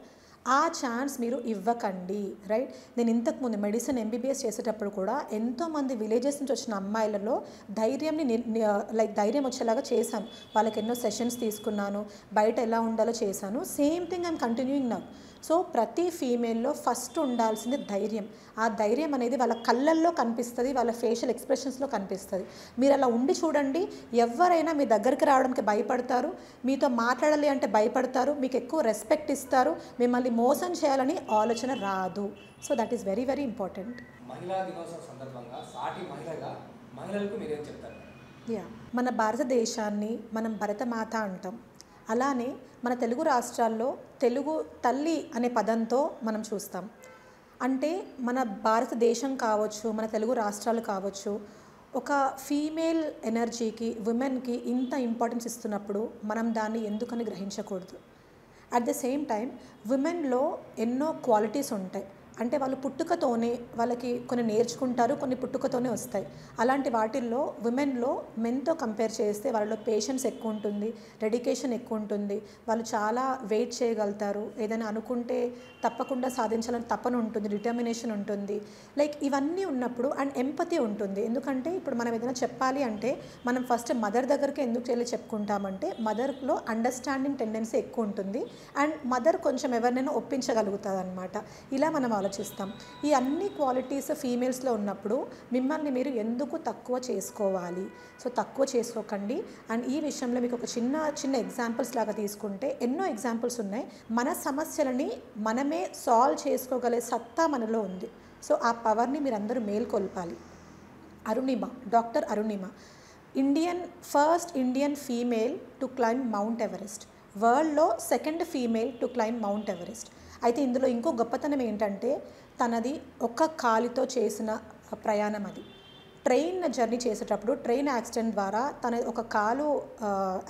ఆ ఛాన్స్ మీరు ఇవ్వకండి, రైట్? నేను ఇంతకుముందు మెడిసిన్ ఎంబీబీఎస్ చేసేటప్పుడు కూడా ఎంతోమంది విలేజెస్ నుంచి వచ్చిన అమ్మాయిలలో ధైర్యం వచ్చేలాగా చేశాను. వాళ్ళకి ఎన్నో సెషన్స్ తీసుకున్నాను, బయట ఎలా ఉండాలో చేశాను. Same thing I'm continuing now. So ప్రతి ఫీమేల్లో ఫస్ట్ ఉండాల్సింది ధైర్యం. ఆ ధైర్యం అనేది వాళ్ళ కళ్ళల్లో కనిపిస్తుంది, వాళ్ళ ఫేషియల్ ఎక్స్ప్రెషన్స్లో కనిపిస్తుంది. మీరు అలా ఉండి చూడండి, ఎవరైనా మీ దగ్గరికి రావడానికి భయపడతారు, మీతో మాట్లాడాలి అంటే భయపడతారు, మీకు ఎక్కువ రెస్పెక్ట్ ఇస్తారు, మిమ్మల్ని మోసం చేయాలని ఆలోచన రాదు. So that is very very important.
మహిళా దినోత్సవం సందర్భంగా సాటి మహిళగా మహిళలకు మీరేం చెప్తారు?
మన భారతదేశాన్ని మనం భరతమాత అంటాం. అలానే మన తెలుగు రాష్ట్రాల్లో తెలుగు తల్లి అనే పదంతో మనం చూస్తాం. అంటే మన భారతదేశం కావచ్చు, మన తెలుగు రాష్ట్రాలు కావచ్చు, ఒక ఫీమేల్ ఎనర్జీకి, ఉమెన్కి ఇంత ఇంపార్టెన్స్ ఇస్తున్నప్పుడు మనం దాన్ని ఎందుకని గ్రహించకూడదు? అట్ ద సేమ్ టైం ఉమెన్లో ఎన్నో క్వాలిటీస్ ఉంటాయి. అంటే వాళ్ళు పుట్టుకతోనే వాళ్ళకి కొన్ని నేర్చుకుంటారు, కొన్ని పుట్టుకతోనే వస్తాయి. అలాంటి వాటిల్లో ఉమెన్లో మెన్తో కంపేర్ చేస్తే వాళ్ళలో పేషెన్స్ ఎక్కువ ఉంటుంది, డెడికేషన్ ఎక్కువ ఉంటుంది, వాళ్ళు చాలా వెయిట్ చేయగలుగుతారు, ఏదైనా అనుకుంటే తప్పకుండా సాధించాలని తపన ఉంటుంది, డిటర్మినేషన్ ఉంటుంది. లైక్ ఇవన్నీ ఉన్నప్పుడు అండ్ ఎంపతి ఉంటుంది. ఎందుకంటే ఇప్పుడు మనం ఏదైనా చెప్పాలి అంటే మనం ఫస్ట్ మదర్ దగ్గరికి ఎందుకు వెళ్ళి చెప్పుకుంటామంటే మదర్లో అండర్స్టాండింగ్ టెండెన్సీ ఎక్కువ ఉంటుంది అండ్ మదర్ కొంచెం ఎవరినైనా ఒప్పించగలుగుతుంది అనమాట. ఇలా మనం ఆలోచిస్తాం. ఈ అన్ని క్వాలిటీస్ ఫీమేల్స్లో ఉన్నప్పుడు మిమ్మల్ని మీరు ఎందుకు తక్కువ చేసుకోవాలి? సో తక్కువ చేసుకోకండి. అండ్ ఈ విషయంలో మీకు ఒక చిన్న ఎగ్జాంపుల్స్ లాగా తీసుకుంటే ఎన్నో ఎగ్జాంపుల్స్ ఉన్నాయి. మన సమస్యలని మనమే సాల్వ్ చేసుకోగలే సత్తా మనలో ఉంది. సో ఆ పవర్ని మీరు అందరూ మేల్కొల్పాలి. Arunima, doctor Arunima, first Indian female to climb mount Everest, వరల్డ్లో second female to climb mount Everest. అయితే ఇందులో ఇంకో గొప్పతనం ఏంటంటే తనది ఒక్క కాలితో చేసిన ప్రయాణం. అది ట్రైన్ జర్నీ చేసేటప్పుడు ట్రైన్ యాక్సిడెంట్ ద్వారా తన ఒక కాలు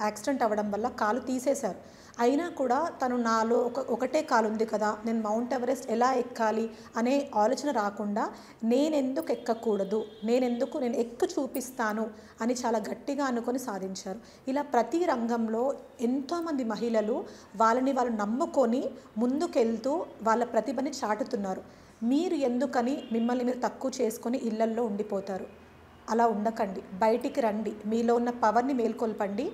యాక్సిడెంట్ అవ్వడం వల్ల కాలు తీసేశారు. అయినా కూడా తను నాలో ఒకటే కాలు ఉంది కదా, నేను మౌంట్ ఎవరెస్ట్ ఎలా ఎక్కాలి అనే ఆలోచన రాకుండా నేనెందుకు ఎక్కకూడదు, నేను ఎక్కి చూపిస్తాను అని చాలా గట్టిగా అనుకొని సాధించారు. ఇలా ప్రతి రంగంలో ఎంతోమంది మహిళలు వాళ్ళని వాళ్ళు నమ్ముకొని ముందుకెళ్తూ వాళ్ళ ప్రతిభని చాటుతున్నారు. మీరు ఎందుకని మిమ్మల్ని మీరు తక్కువ చేసుకొని ఇళ్లల్లో ఉండిపోతారు? అలా ఉండకండి, బయటికి రండి, మీలో ఉన్న పవర్ని మేల్కొల్పండి.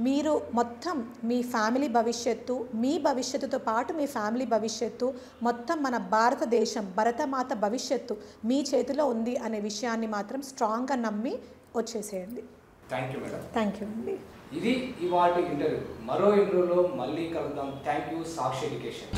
మీరు మొత్తం మీ ఫ్యామిలీ భవిష్యత్తు, మీ భవిష్యత్తుతో పాటు మీ ఫ్యామిలీ భవిష్యత్తు, మొత్తం మన భారతదేశం భరతమాత భవిష్యత్తు మీ చేతిలో ఉంది అనే విషయాన్ని మాత్రం స్ట్రాంగ్గా నమ్మి వచ్చేసేయండి.
Thank you madam.
Thank you అండి.
ఇది ఇవాళ ఇంటర్వ్యూ. మరో ఇంటర్వ్యూలో మళ్ళీ కలుద్దాం. Thank you Sakshi education.